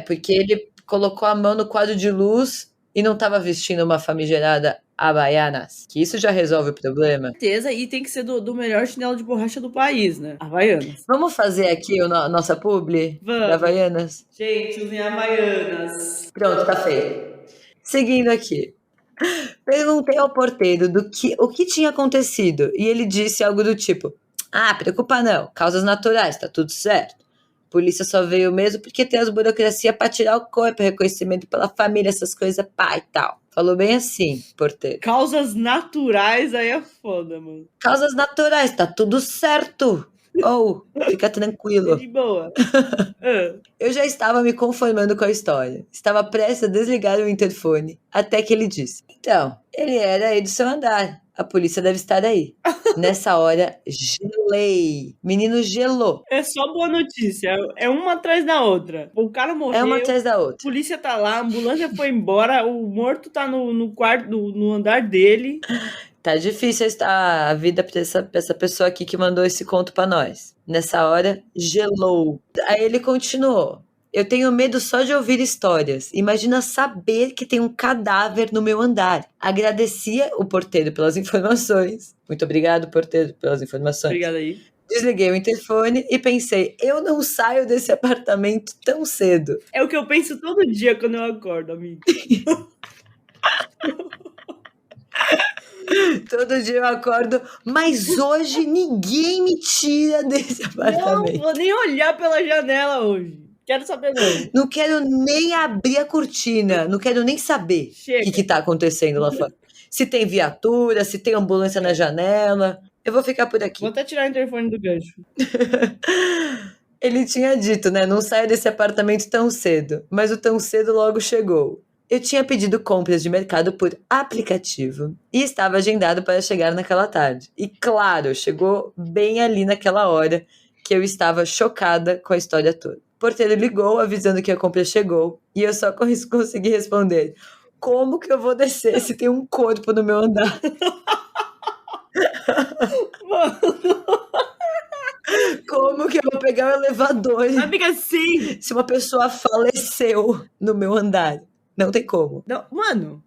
Porque ele colocou a mão no quadro de luz e não tava vestindo uma famigerada Havaianas, que isso já resolve o problema. Certeza, e tem que ser do melhor chinelo de borracha do país, né? Havaianas. Vamos fazer aqui a nossa publi Vamos. da Havaianas? Gente, usem Havaianas. Pronto, tá feito. Seguindo aqui. Perguntei ao porteiro o que tinha acontecido e ele disse algo do tipo: preocupa não, causas naturais, tá tudo certo. Polícia só veio mesmo porque tem as burocracia pra tirar o corpo, reconhecimento pela família, essas coisas, pá e tal. Falou bem assim, porteiro. Causas naturais, aí é foda, mano. Causas naturais, tá tudo certo. Fica tranquilo. De boa. Eu já estava me conformando com a história. Estava prestes a desligar o interfone, até que ele disse: então, ele era aí do seu andar. A polícia deve estar aí. Nessa hora, gelei. Menino gelou. É só boa notícia. É uma atrás da outra. O cara morreu. É uma atrás da A outra. polícia tá lá, a ambulância foi embora, o morto tá no quarto, no andar dele. Tá difícil a vida pra essa pessoa aqui que mandou esse conto pra nós. Nessa hora, gelou. Aí ele continuou: eu tenho medo só de ouvir histórias. Imagina saber que tem um cadáver no meu andar. Agradecia o porteiro pelas informações. Muito obrigado, porteiro, pelas informações. Obrigada aí. Desliguei o interfone e pensei: eu não saio desse apartamento tão cedo. É o que eu penso todo dia quando eu acordo, amigo. Todo dia eu acordo, mas hoje ninguém me tira desse apartamento. Não vou nem olhar pela janela hoje. Quero saber não. Não quero nem abrir a cortina, não quero nem saber o que tá acontecendo lá fora. Se tem viatura, se tem ambulância na janela, eu vou ficar por aqui. Vou até tirar o interfone do gancho. Ele tinha dito, né, não saia desse apartamento tão cedo, mas o tão cedo logo chegou. Eu tinha pedido compras de mercado por aplicativo e estava agendado para chegar naquela tarde. E claro, chegou bem ali naquela hora que eu estava chocada com a história toda. O porteiro ligou avisando que a compra chegou e eu só consegui responder: como que eu vou descer se tem um corpo no meu andar? Mano. Como que eu vou pegar o elevador? Amiga, sim. Se uma pessoa faleceu no meu andar. Não tem como. Não, mano,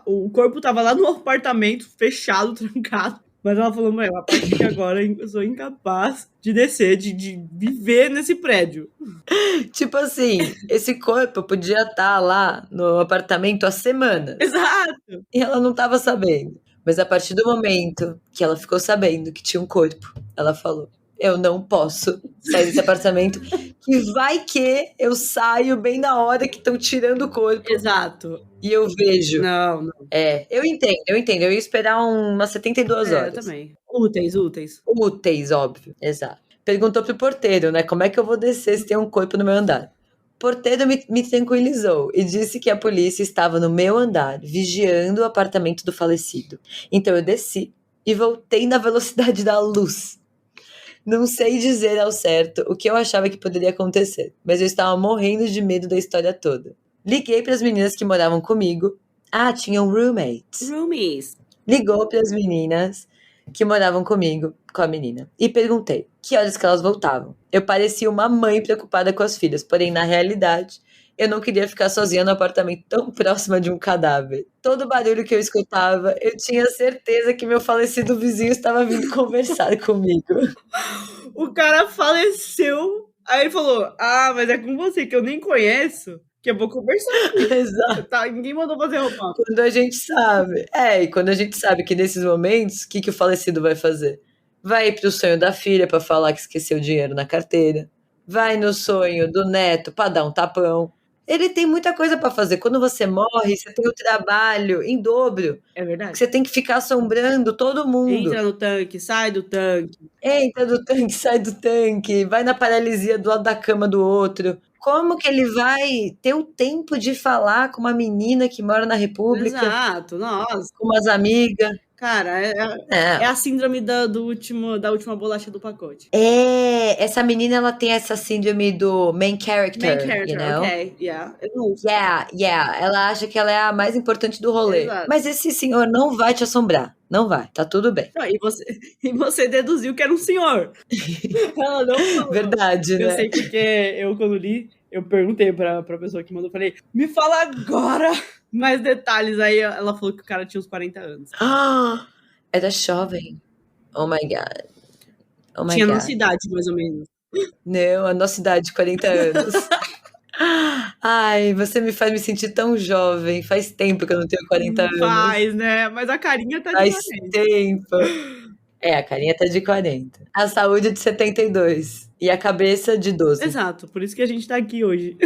o corpo tava lá no apartamento, fechado, trancado. Mas ela falou, mãe, a partir de agora eu sou incapaz de descer, de viver nesse prédio. Tipo assim, esse corpo podia estar lá no apartamento há semanas. Exato. E ela não estava sabendo. Mas a partir do momento que ela ficou sabendo que tinha um corpo, ela falou: eu não posso sair desse apartamento, que vai que eu saio bem na hora que estão tirando o corpo. Exato. E eu vejo. Não. Eu entendo. Eu ia esperar umas 72 horas. Eu também. Úteis. Úteis, óbvio. Exato. Perguntou pro porteiro, né? Como é que eu vou descer se tem um corpo no meu andar? O porteiro me tranquilizou e disse que a polícia estava no meu andar, vigiando o apartamento do falecido. Então eu desci e voltei na velocidade da luz. Não sei dizer ao certo o que eu achava que poderia acontecer, mas eu estava morrendo de medo da história toda. Liguei para as meninas que moravam comigo. Tinham roommates. Roomies. Ligou para as meninas que moravam comigo, com a menina, e perguntei que horas que elas voltavam. Eu parecia uma mãe preocupada com as filhas, porém, na realidade, eu não queria ficar sozinha no apartamento tão próxima de um cadáver. Todo barulho que eu escutava, eu tinha certeza que meu falecido vizinho estava vindo conversar comigo. O cara faleceu, aí ele falou, mas é com você que eu nem conheço, que eu vou conversar. Exato. Ninguém mandou fazer roupa. Quando a gente sabe. E quando a gente sabe que nesses momentos, o que o falecido vai fazer? Vai pro sonho da filha para falar que esqueceu o dinheiro na carteira. Vai no sonho do neto para dar um tapão. Ele tem muita coisa para fazer. Quando você morre, você tem o trabalho em dobro. É verdade. Você tem que ficar assombrando todo mundo. Entra no tanque, sai do tanque. Entra do tanque, sai do tanque. Vai na paralisia do lado da cama do outro. Como que ele vai ter o tempo de falar com uma menina que mora na República? Exato, nossa. Com umas amigas. Cara, é a síndrome da última bolacha do pacote. Essa menina, ela tem essa síndrome do main character, you know? Ok, yeah. Ela acha que ela é a mais importante do rolê. Exato. Mas esse senhor não vai te assombrar. Não vai, tá tudo bem. Não, e você deduziu que era um senhor. Ela não falou. Verdade, né? Eu sei porque quando li, eu perguntei pra pessoa que mandou, falei, me fala agora Mais detalhes aí, ela falou que o cara tinha uns 40 anos. Era jovem. Oh my God. Oh my Tinha a nossa God. idade, mais ou menos. Não, a nossa idade, 40 anos. Ai, você me faz me sentir tão jovem. Faz tempo que eu não tenho 40 anos. Faz, né? Mas a carinha tá de Faz 40. tempo. A carinha tá de 40. A saúde de 72. E a cabeça de 12. Exato, por isso que a gente tá aqui hoje.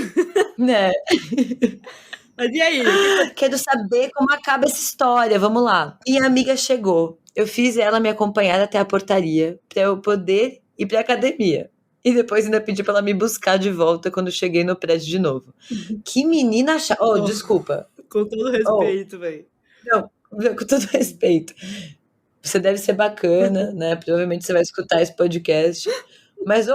Né? Mas e aí? Quero saber como acaba essa história. Vamos lá. Minha amiga chegou. Eu fiz ela me acompanhar até a portaria pra eu poder ir pra academia. E depois ainda pedi pra ela me buscar de volta quando eu cheguei no prédio de novo. Que menina chata. Oh, desculpa. Com todo respeito, velho. Não, com todo respeito. Você deve ser bacana, né? Provavelmente você vai escutar esse podcast. Mas,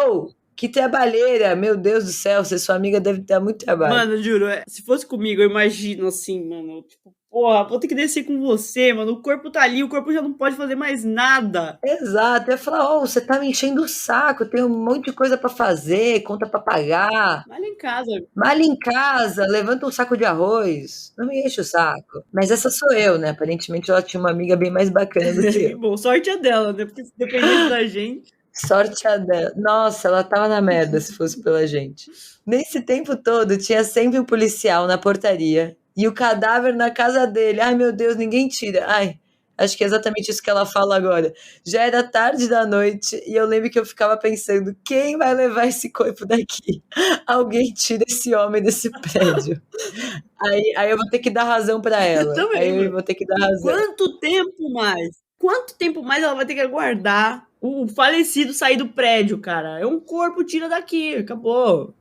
que trabalheira, meu Deus do céu, você sua amiga deve ter muito trabalho. Mano, juro, se fosse comigo, eu imagino assim, mano, tipo, porra, vou ter que descer com você, mano, o corpo tá ali, o corpo já não pode fazer mais nada. Exato, eu ia falar, você tá me enchendo o saco, tem um monte de coisa pra fazer, conta pra pagar. Malha em casa, levanta um saco de arroz, não me enche o saco. Mas essa sou eu, né? Aparentemente ela tinha uma amiga bem mais bacana do que eu. Bom, sorte é dela, né? Porque se dependesse da gente... Sorte a dela. Nossa, ela tava na merda se fosse pela gente. Nesse tempo todo, tinha sempre um policial na portaria e o cadáver na casa dele. Ai, meu Deus, ninguém tira. Ai, acho que é exatamente isso que ela fala agora. Já era tarde da noite e eu lembro que eu ficava pensando, quem vai levar esse corpo daqui? Alguém tira esse homem desse prédio. Aí eu vou ter que dar razão pra ela. Também, aí eu mano. vou ter que dar razão. Quanto tempo mais ela vai ter que aguardar o falecido sair do prédio, cara? É um corpo, tira daqui, acabou.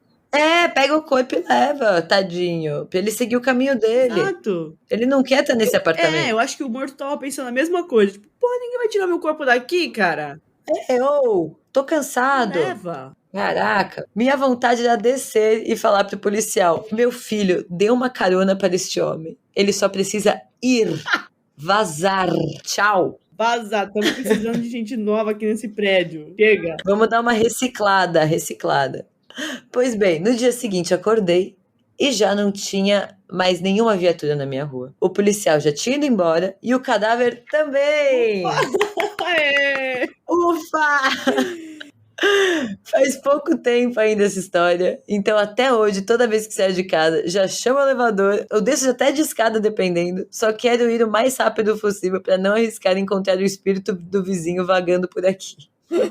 Pega o corpo e leva, tadinho, pra ele seguir o caminho dele. Exato. Ele não quer estar nesse apartamento. Eu acho que o morto tava pensando a mesma coisa. Tipo, porra, ninguém vai tirar meu corpo daqui, cara. Tô cansado. Leva. Caraca, minha vontade era descer e falar pro policial, meu filho, dê uma carona para este homem. Ele só precisa ir, vazar, tchau. Vazar, estamos precisando de gente nova aqui nesse prédio. Chega. Vamos dar uma reciclada. Pois bem, no dia seguinte acordei e já não tinha mais nenhuma viatura na minha rua. O policial já tinha ido embora e o cadáver também. Ufa! Faz pouco tempo ainda essa história, então até hoje, toda vez que saio de casa, já chamo o elevador, eu desço até de escada dependendo, só quero ir o mais rápido possível para não arriscar encontrar o espírito do vizinho vagando por aqui.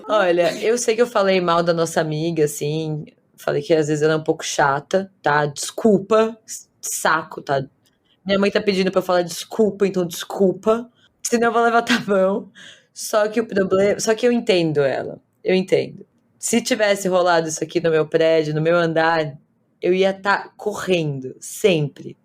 Olha, eu sei que eu falei mal da nossa amiga, assim, falei que às vezes ela é um pouco chata, tá? Desculpa, saco, tá? Minha mãe tá pedindo pra eu falar desculpa, então desculpa, senão eu vou levantar a mão. Só que eu entendo ela. Eu entendo. Se tivesse rolado isso aqui no meu prédio, no meu andar, eu ia estar correndo. Sempre.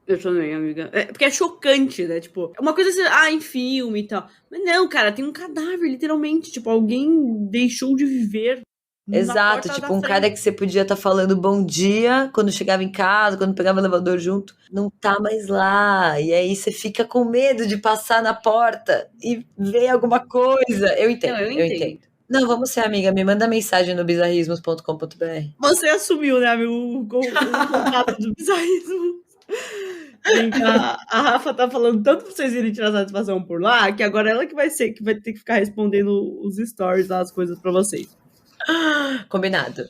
Eu também, amiga. Porque é chocante, né? Tipo, uma coisa assim, em filme e tal. Mas não, cara, tem um cadáver, literalmente. Tipo, alguém deixou de viver. Exato, tipo, um cara que você podia estar falando bom dia quando chegava em casa, quando pegava o elevador junto, não tá mais lá. E aí você fica com medo de passar na porta e ver alguma coisa. Eu entendo. Não, vamos ser amiga, me manda mensagem no bizarrismos.com.br. Você assumiu, né, amigo, o contato do bizarrismo. A Rafa tá falando tanto pra vocês irem tirar satisfação por lá, que agora ela que vai ter que ficar respondendo os stories lá, as coisas pra vocês. Combinado.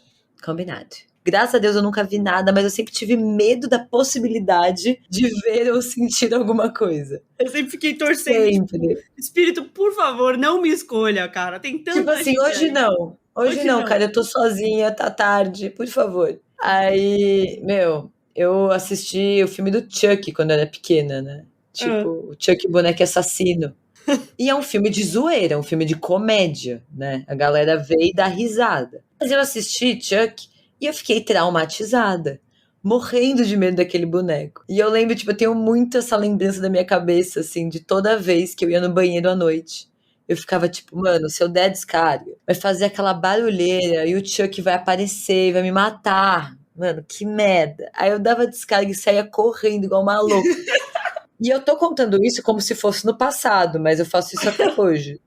Graças a Deus eu nunca vi nada, mas eu sempre tive medo da possibilidade de ver ou sentir alguma coisa. Eu sempre fiquei torcendo. Sempre. Espírito, por favor, não me escolha, cara. Tem tanta Tipo assim, hoje não. Hoje não, cara. Eu tô sozinha, tá tarde, por favor. Aí, eu assisti o filme do Chuck quando eu era pequena, né? Tipo, o Chuck, boneco assassino. E é um filme de zoeira, um filme de comédia, né? A galera vê e dá risada. Mas eu assisti Chuck e eu fiquei traumatizada, morrendo de medo daquele boneco. E eu lembro, tipo, eu tenho muito essa lembrança da minha cabeça, assim, de toda vez que eu ia no banheiro à noite. Eu ficava tipo, mano, se eu der descarga, vai fazer aquela barulheira e o Chuck vai aparecer e vai me matar. Mano, que merda. Aí eu dava descarga e saía correndo igual uma louca. E eu tô contando isso como se fosse no passado, mas eu faço isso até hoje.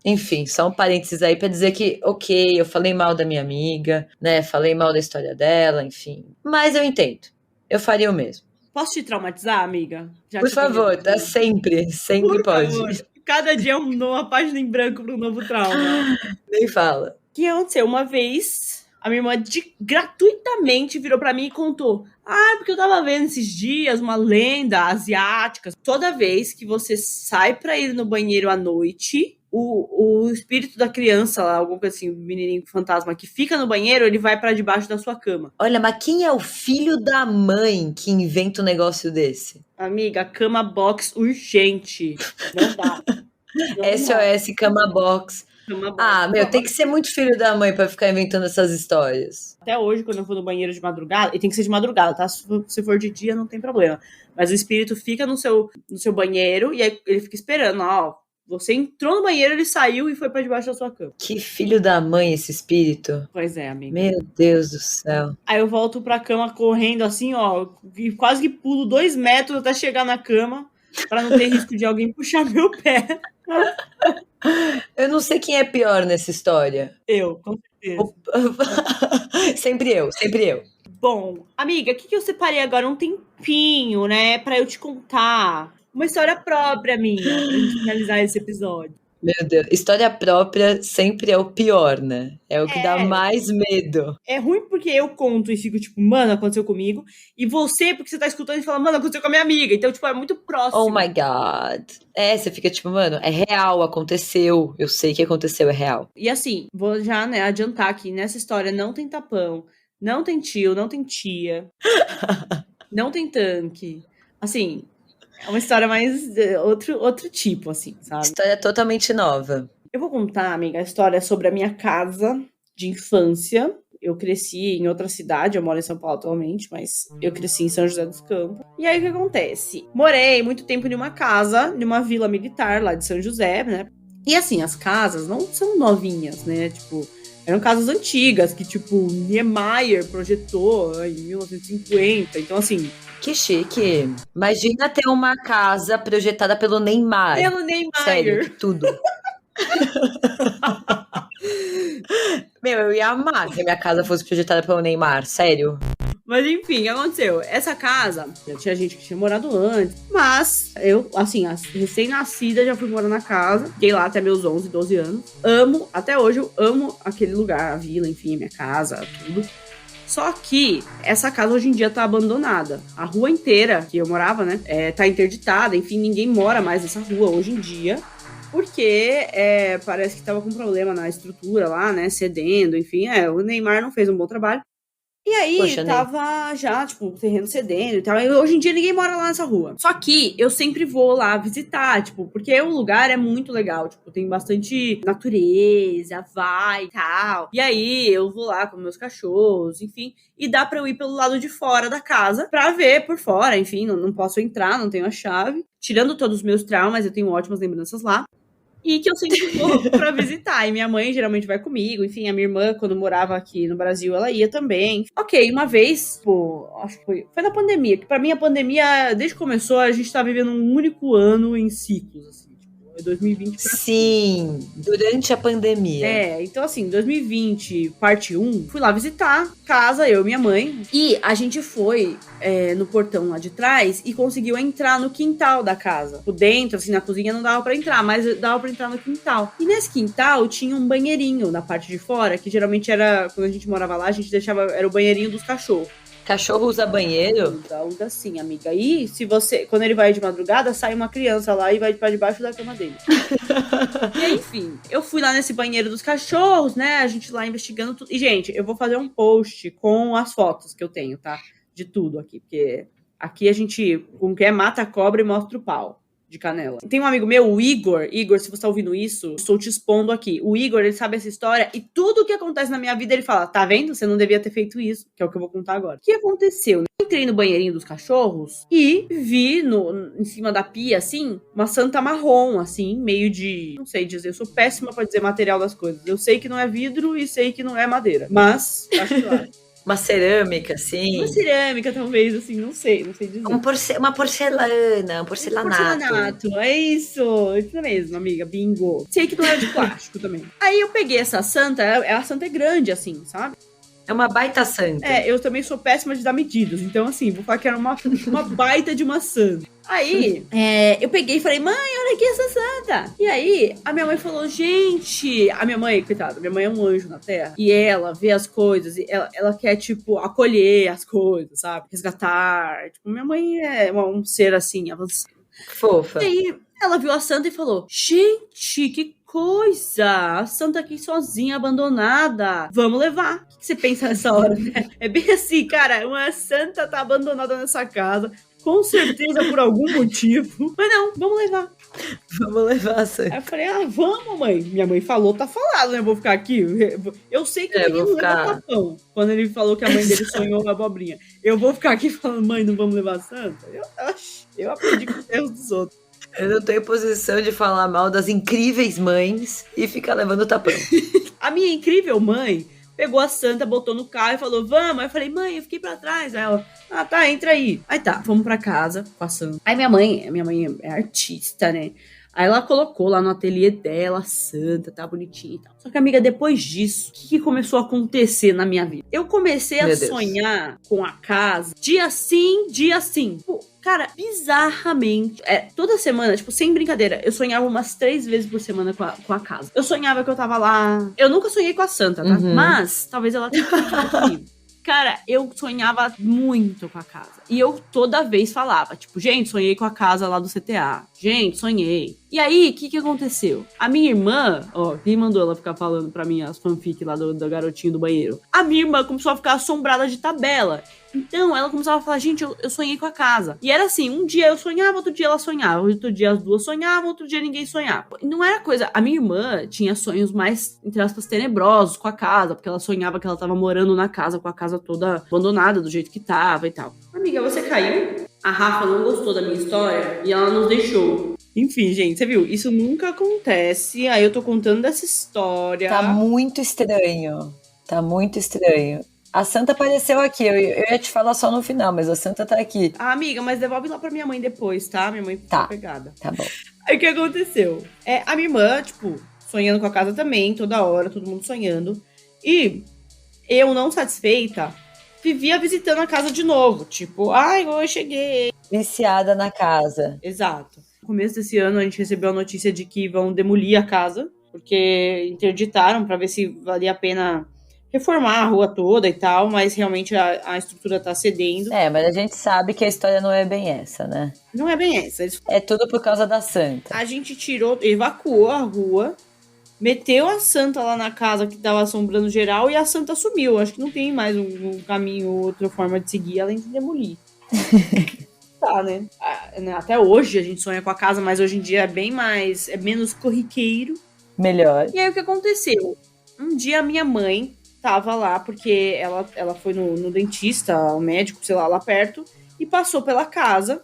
Enfim, só um parênteses aí pra dizer que, eu falei mal da minha amiga, né? Falei mal da história dela, enfim. Mas eu entendo. eu faria o mesmo. Posso te traumatizar, amiga? Já Por que você tá favor, me- tá sempre Por pode. favor. Cada dia é uma página em branco para um novo trauma. Nem fala. O que aconteceu? Uma vez, a minha irmã gratuitamente virou pra mim e contou. Porque eu tava vendo esses dias uma lenda asiática. Toda vez que você sai pra ir no banheiro à noite, o espírito da criança lá, alguma coisa assim, o menininho fantasma que fica no banheiro, ele vai pra debaixo da sua cama. Olha, mas quem é o filho da mãe que inventa um negócio desse? Amiga, cama box urgente. Não dá. Não dá. SOS Cama Box. Cama box. Ah, meu, tem que ser muito filho da mãe pra ficar inventando essas histórias. Até hoje, quando eu vou no banheiro de madrugada, e tem que ser de madrugada, tá? Se for de dia, não tem problema. Mas o espírito fica no seu banheiro e aí ele fica esperando, ó. Você entrou no banheiro, ele saiu e foi pra debaixo da sua cama. Que filho da mãe esse espírito. Pois é, amiga. Meu Deus do céu. Aí eu volto pra cama correndo assim, ó, e quase que pulo 2 metros até chegar na cama, pra não ter risco de alguém puxar meu pé. Eu não sei quem é pior nessa história. Eu, com certeza. Sempre eu. Bom, amiga, o que eu separei agora? Um tempinho, né, pra eu te contar. Uma história própria minha, pra gente finalizar esse episódio. Meu Deus, história própria sempre é o pior, né? É o que dá mais medo. É ruim porque eu conto e fico tipo, mano, aconteceu comigo. E você, porque você tá escutando e fala, mano, aconteceu com a minha amiga. Então, tipo, é muito próximo. Oh my God. Você fica tipo, mano, é real, aconteceu. Eu sei que aconteceu, é real. E assim, vou já, né, adiantar aqui, nessa história não tem tapão, não tem tio, não tem tia, não tem tanque. Assim, é uma história mais outro tipo, assim, sabe? História totalmente nova. Eu vou contar, amiga, a história sobre a minha casa de infância. Eu cresci em outra cidade, eu moro em São Paulo atualmente, mas eu cresci em São José dos Campos. E aí, o que acontece? Morei muito tempo em uma casa, numa vila militar lá de São José, né? E assim, as casas não são novinhas, né? Tipo, eram casas antigas, que tipo, Niemeyer projetou em 1950. Então, assim... Que chique. Imagina ter uma casa projetada pelo Neymar. Pelo Niemeyer. Sério, que tudo. Meu, eu ia amar se a minha casa fosse projetada pelo Neymar, sério. Mas enfim, o que aconteceu? Essa casa, já tinha gente que tinha morado antes, mas eu, assim, recém-nascida, já fui morar na casa, fiquei lá até meus 11, 12 anos. Até hoje eu amo aquele lugar, a vila, enfim, minha casa, tudo. Só que essa casa hoje em dia tá abandonada. A rua inteira que eu morava, né, tá interditada, enfim, ninguém mora mais nessa rua hoje em dia. Porque parece que tava com problema na estrutura lá, né, cedendo, enfim, o Neymar não fez um bom trabalho. E aí, Poxa, tava já, tipo, o terreno cedendo e tal. E hoje em dia ninguém mora lá nessa rua. Só que eu sempre vou lá visitar, tipo, porque o lugar é muito legal. Tipo, tem bastante natureza, vai e tal. E aí eu vou lá com meus cachorros, enfim. E dá pra eu ir pelo lado de fora da casa pra ver por fora. Enfim, não posso entrar, não tenho a chave. Tirando todos os meus traumas, eu tenho ótimas lembranças lá. E que eu sempre vou pra visitar. E minha mãe geralmente vai comigo. Enfim, a minha irmã, quando morava aqui no Brasil, ela ia também. Ok, uma vez, pô, acho que foi na pandemia. Que pra mim, a pandemia, desde que começou, a gente tá vivendo um único ano em ciclos, assim. Tipo, 2020 pra... Sim, durante a pandemia. Então assim, 2020, parte 1, fui lá visitar casa, eu e minha mãe. E a gente foi no portão lá de trás e conseguiu entrar no quintal da casa. Por dentro, assim, na cozinha não dava pra entrar, mas dava pra entrar no quintal. E nesse quintal tinha um banheirinho na parte de fora, que geralmente era, quando a gente morava lá, a gente deixava, era o banheirinho dos cachorros. Cachorro usa banheiro? Usa sim, amiga. E se você, quando ele vai de madrugada, sai uma criança lá e vai pra debaixo da cama dele. E aí, enfim, eu fui lá nesse banheiro dos cachorros, né? A gente lá investigando tudo. E, gente, eu vou fazer um post com as fotos que eu tenho, tá? De tudo aqui. Porque aqui a gente, como que mata a cobra e mostra o pau de canela. Tem um amigo meu, o Igor. Igor, se você tá ouvindo isso, estou te expondo aqui. O Igor, ele sabe essa história e tudo o que acontece na minha vida, ele fala, tá vendo? Você não devia ter feito isso, que é o que eu vou contar agora. O que aconteceu, né? Entrei no banheirinho dos cachorros e vi em cima da pia, assim, uma santa marrom, assim, meio de... Não sei dizer, eu sou péssima pra dizer material das coisas. Eu sei que não é vidro e sei que não é madeira. Mas, acho que lá. Uma cerâmica, assim. Uma cerâmica, talvez, assim, não sei dizer. Uma porcelana, um porcelanato. Porcelanato, é isso mesmo, amiga, bingo. Sei que não é de plástico também. Aí eu peguei essa santa, a santa é grande, assim, sabe? É uma baita santa. Eu também sou péssima de dar medidas. Então, assim, vou falar que era uma baita de uma santa. Aí, eu peguei e falei, mãe, olha aqui essa santa. E aí, a minha mãe falou, gente... A minha mãe, coitada, minha mãe é um anjo na Terra. E ela vê as coisas, e ela quer, tipo, acolher as coisas, sabe? Resgatar. Tipo, minha mãe é um ser, assim, avançado. Fofa. E aí, ela viu a santa e falou, gente, que coisa! A santa aqui sozinha, abandonada. Vamos levar. O que você pensa nessa hora, né? É bem assim, cara, uma santa tá abandonada nessa casa, com certeza por algum motivo. Mas não, vamos levar. Vamos levar a santa. Aí eu falei, vamos, mãe. Minha mãe falou, tá falado, né? Eu vou ficar aqui. Eu sei que o menino leva tapão. Quando ele falou que a mãe dele sonhou a abobrinha. Eu vou ficar aqui falando, mãe, não vamos levar a santa? Eu aprendi com os erros dos outros. Eu não tô em posição de falar mal das incríveis mães e ficar levando tapão. A minha incrível mãe pegou a santa, botou no carro e falou, vamos. Aí eu falei, mãe, eu fiquei pra trás. Aí ela, tá, entra aí. Aí tá, fomos pra casa com a santa. Aí minha mãe é artista, né? Aí ela colocou lá no ateliê dela, a santa, tá bonitinha e tal. Só que, amiga, depois disso, o que começou a acontecer na minha vida? Eu comecei a sonhar com a casa dia sim, dia sim. Tipo, cara, bizarramente. Toda semana, tipo, sem brincadeira, eu sonhava umas 3 vezes por semana com a casa. Eu sonhava que eu tava lá. Eu nunca sonhei com a santa, tá? Uhum. Mas, talvez ela tenha comigo. Cara, eu sonhava muito com a casa. E eu toda vez falava, tipo, gente, sonhei com a casa lá do CTA. Gente, sonhei. E aí, o que aconteceu? A minha irmã, quem mandou ela ficar falando pra mim as fanfic lá do garotinho do banheiro? A minha irmã começou a ficar assombrada de tabela. Então, ela começava a falar, gente, eu sonhei com a casa. E era assim, um dia eu sonhava, outro dia ela sonhava. Outro dia as duas sonhavam, outro dia ninguém sonhava. E não era coisa... A minha irmã tinha sonhos mais, entre aspas, tenebrosos com a casa. Porque ela sonhava que ela tava morando na casa, com a casa toda abandonada, do jeito que tava e tal. Amiga, você caiu? A Rafa não gostou da minha história e ela nos deixou. Enfim, gente, você viu? Isso nunca acontece. Aí eu tô contando dessa história. Tá muito estranho. Tá muito estranho. A santa apareceu aqui. Eu ia te falar só no final, mas a santa tá aqui. Amiga, mas devolve lá pra minha mãe depois, tá? Minha mãe ficou pegada. Tá bom. Aí o que aconteceu? A minha irmã, tipo, sonhando com a casa também, toda hora, todo mundo sonhando. E eu, não satisfeita, vivia visitando a casa de novo. Tipo, eu cheguei. Viciada na casa. Exato. No começo desse ano, a gente recebeu a notícia de que vão demolir a casa, porque interditaram pra ver se valia a pena reformar a rua toda e tal, mas realmente a estrutura tá cedendo. Mas a gente sabe que a história não é bem essa, né? Não é bem essa. É tudo por causa da santa. A gente evacuou a rua, meteu a santa lá na casa que tava assombrando geral e a santa sumiu. Acho que não tem mais um caminho, outra forma de seguir além de demolir. Tá, né? Até hoje a gente sonha com a casa, mas hoje em dia é menos corriqueiro. Melhor. E aí o que aconteceu? Um dia a minha mãe tava lá, porque ela foi no dentista, o médico, sei lá perto, e passou pela casa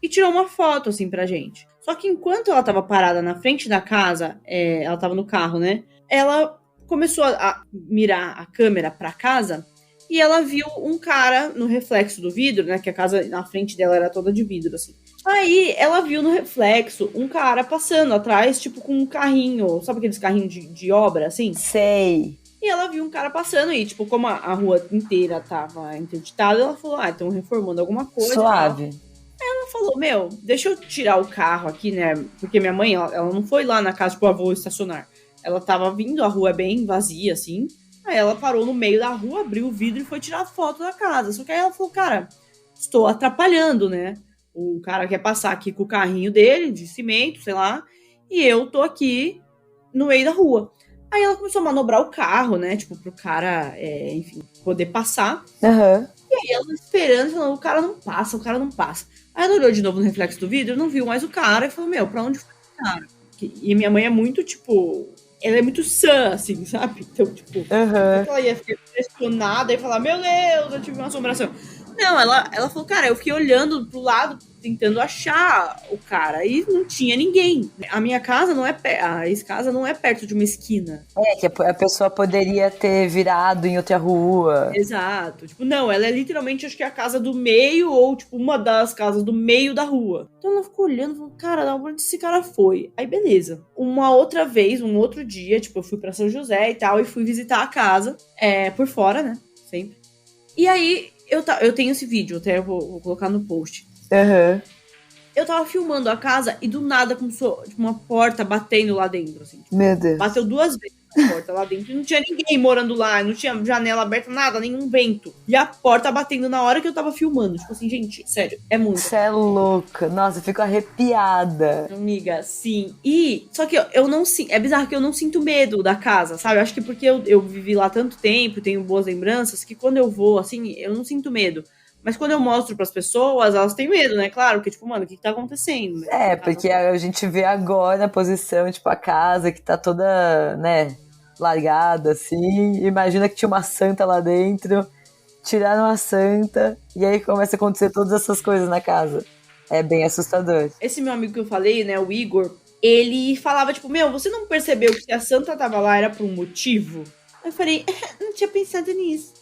e tirou uma foto, assim, pra gente. Só que enquanto ela tava parada na frente da casa, ela tava no carro, né? Ela começou a mirar a câmera pra casa e ela viu um cara no reflexo do vidro, né? Que a casa na frente dela era toda de vidro, assim. Aí ela viu no reflexo um cara passando atrás, tipo, com um carrinho, sabe aqueles carrinhos de obra, assim? Sei. E ela viu um cara passando e, tipo, como a rua inteira tava interditada, ela falou, estão reformando alguma coisa. Suave. Aí ela falou, deixa eu tirar o carro aqui, né? Porque minha mãe, ela não foi lá na casa, tipo, vou estacionar. Ela tava vindo, a rua é bem vazia, assim. Aí ela parou no meio da rua, abriu o vidro e foi tirar foto da casa. Só que aí ela falou, cara, estou atrapalhando, né? O cara quer passar aqui com o carrinho dele, de cimento, sei lá. E eu tô aqui no meio da rua. Aí ela começou a manobrar o carro, né? Tipo, pro cara, enfim, poder passar. Uhum. E aí ela esperando, falando, o cara não passa. Aí ela olhou de novo no reflexo do vidro, não viu mais o cara e falou, pra onde foi o cara? E minha mãe é muito, tipo... Ela é muito sã, assim, sabe? Então, tipo... Ela ia ficar impressionada e falar, meu Deus, eu tive uma assombração. Não, ela falou, cara, eu fiquei olhando pro lado, tentando achar o cara, e não tinha ninguém. A minha casa não é a ex-casa não é perto de uma esquina. Que a pessoa poderia ter virado em outra rua. Exato. Tipo, não, ela é literalmente, acho que a casa do meio, ou tipo, uma das casas do meio da rua. Então ela ficou olhando e falou, cara, onde esse cara foi? Aí, beleza. Uma outra vez, um outro dia, tipo, eu fui pra São José e tal, e fui visitar a casa, por fora, né? Sempre. E aí, eu tenho esse vídeo, até eu vou colocar no post. Eu tava filmando a casa e do nada começou tipo, uma porta batendo lá dentro, assim. Tipo, Meu Deus. bateu 2 vezes a porta lá dentro e não tinha ninguém morando lá, não tinha janela aberta, nada, nenhum vento. E a porta batendo na hora que eu tava filmando. Tipo assim, gente, sério, é muito. Você é louca. Nossa, eu fico arrepiada. Amiga, sim. E, só que eu não sinto, é bizarro que eu não sinto medo da casa, sabe? Eu acho que porque eu vivi lá tanto tempo, tenho boas lembranças, que quando eu vou, assim, eu não sinto medo. Mas quando eu mostro pras pessoas, elas têm medo, né? Claro, porque, tipo, mano, o que tá acontecendo? Porque a gente vê agora a posição, tipo, a casa que tá toda, né, largada, assim. Imagina que tinha uma santa lá dentro, tiraram a santa, e aí começa a acontecer todas essas coisas na casa. É bem assustador. Esse meu amigo que eu falei, né, o Igor, ele falava, tipo, você não percebeu que a santa tava lá era por um motivo? Eu falei, não tinha pensado nisso.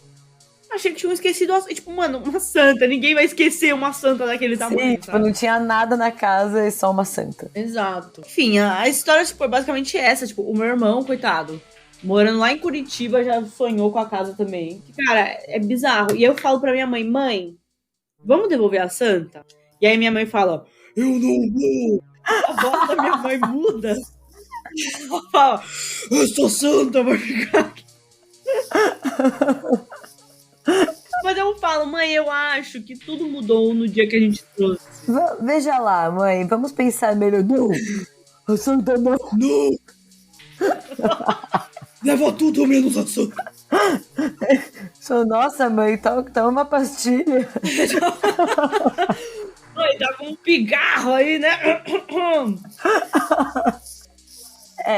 Achei que tinham esquecido, tipo, mano, uma santa. Ninguém vai esquecer uma santa daquele tamanho, tipo, não tinha nada na casa e só uma santa. Exato. Enfim, a história, tipo, é basicamente essa. Tipo, o meu irmão, coitado, morando lá em Curitiba, já sonhou com a casa também. Cara, é bizarro. E eu falo pra minha mãe, vamos devolver a santa? E aí minha mãe fala, eu não vou. A voz da minha mãe muda. Ela fala, essa santa vai ficar aqui. Mas eu falo, mãe, eu acho que tudo mudou no dia que a gente trouxe. Veja lá, mãe, vamos pensar melhor. Não, a santa não. Não! Leva tudo menos a santa. Nossa, mãe, tá uma pastilha. Mãe, tá com um pigarro aí, né?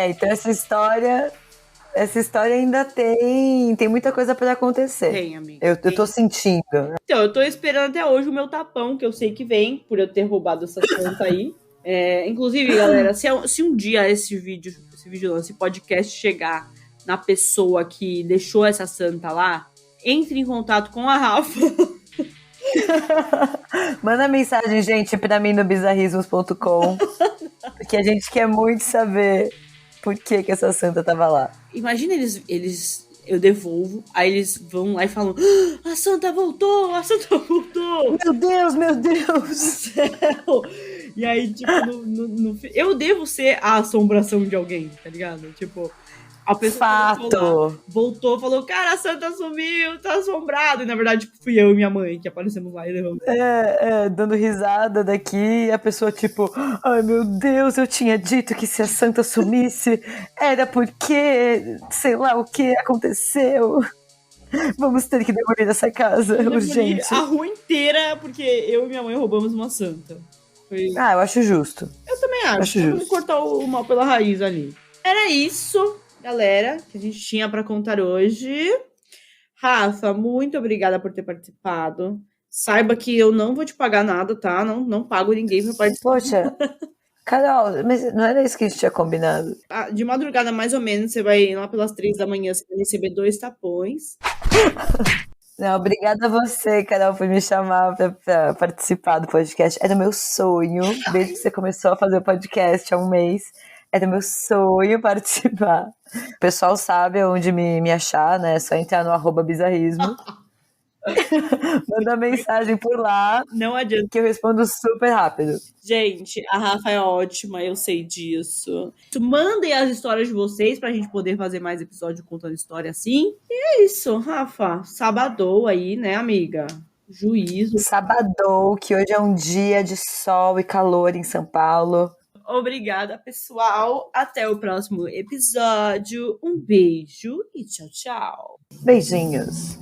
Então essa história ainda tem muita coisa pra acontecer. Tem, amiga. Eu tô sentindo. Então, eu tô esperando até hoje o meu tapão, que eu sei que vem, por eu ter roubado essa santa aí. Inclusive, galera, se um dia esse podcast chegar na pessoa que deixou essa santa lá, entre em contato com a Rafa. Manda mensagem, gente, pra mim no bizarrismos.com, porque a gente quer muito saber por que essa santa tava lá. Imagina eu devolvo, aí eles vão lá e falam, a santa voltou, a santa voltou. Meu Deus do céu. E aí, tipo, eu devo ser a assombração de alguém, tá ligado? Tipo, a pessoa voltou, falou, cara, a santa sumiu, tá assombrado. E na verdade, tipo, fui eu e minha mãe que aparecemos lá e levamos. Dando risada daqui, a pessoa tipo, ai meu Deus, eu tinha dito que se a santa sumisse era porque, sei lá o que aconteceu. Vamos ter que demolir essa casa, urgente. A rua inteira, porque eu e minha mãe roubamos uma santa. Eu acho justo. Eu também acho. Vamos cortar o mal pela raiz ali. Era isso, galera, que a gente tinha pra contar hoje. Rafa, muito obrigada por ter participado. Saiba que eu não vou te pagar nada, tá? Não pago ninguém pra participar. Poxa, Carol, mas não era isso que a gente tinha combinado? De madrugada, mais ou menos, você vai lá pelas 3 da manhã, você vai receber 2 tapões. Não, obrigada a você, Carol, por me chamar pra participar do podcast. Era meu sonho, desde que você começou a fazer o podcast há um mês. Era meu sonho participar. O pessoal sabe onde me achar, né? É só entrar no @bizarrismo. Manda mensagem por lá. Não adianta. Que eu respondo super rápido. Gente, a Rafa é ótima, eu sei disso. Mandem as histórias de vocês pra gente poder fazer mais episódio contando história assim. E é isso, Rafa. Sabadou aí, né, amiga? Juízo. Sabadou, que hoje é um dia de sol e calor em São Paulo. Obrigada, pessoal. Até o próximo episódio. Um beijo e tchau, tchau. Beijinhos.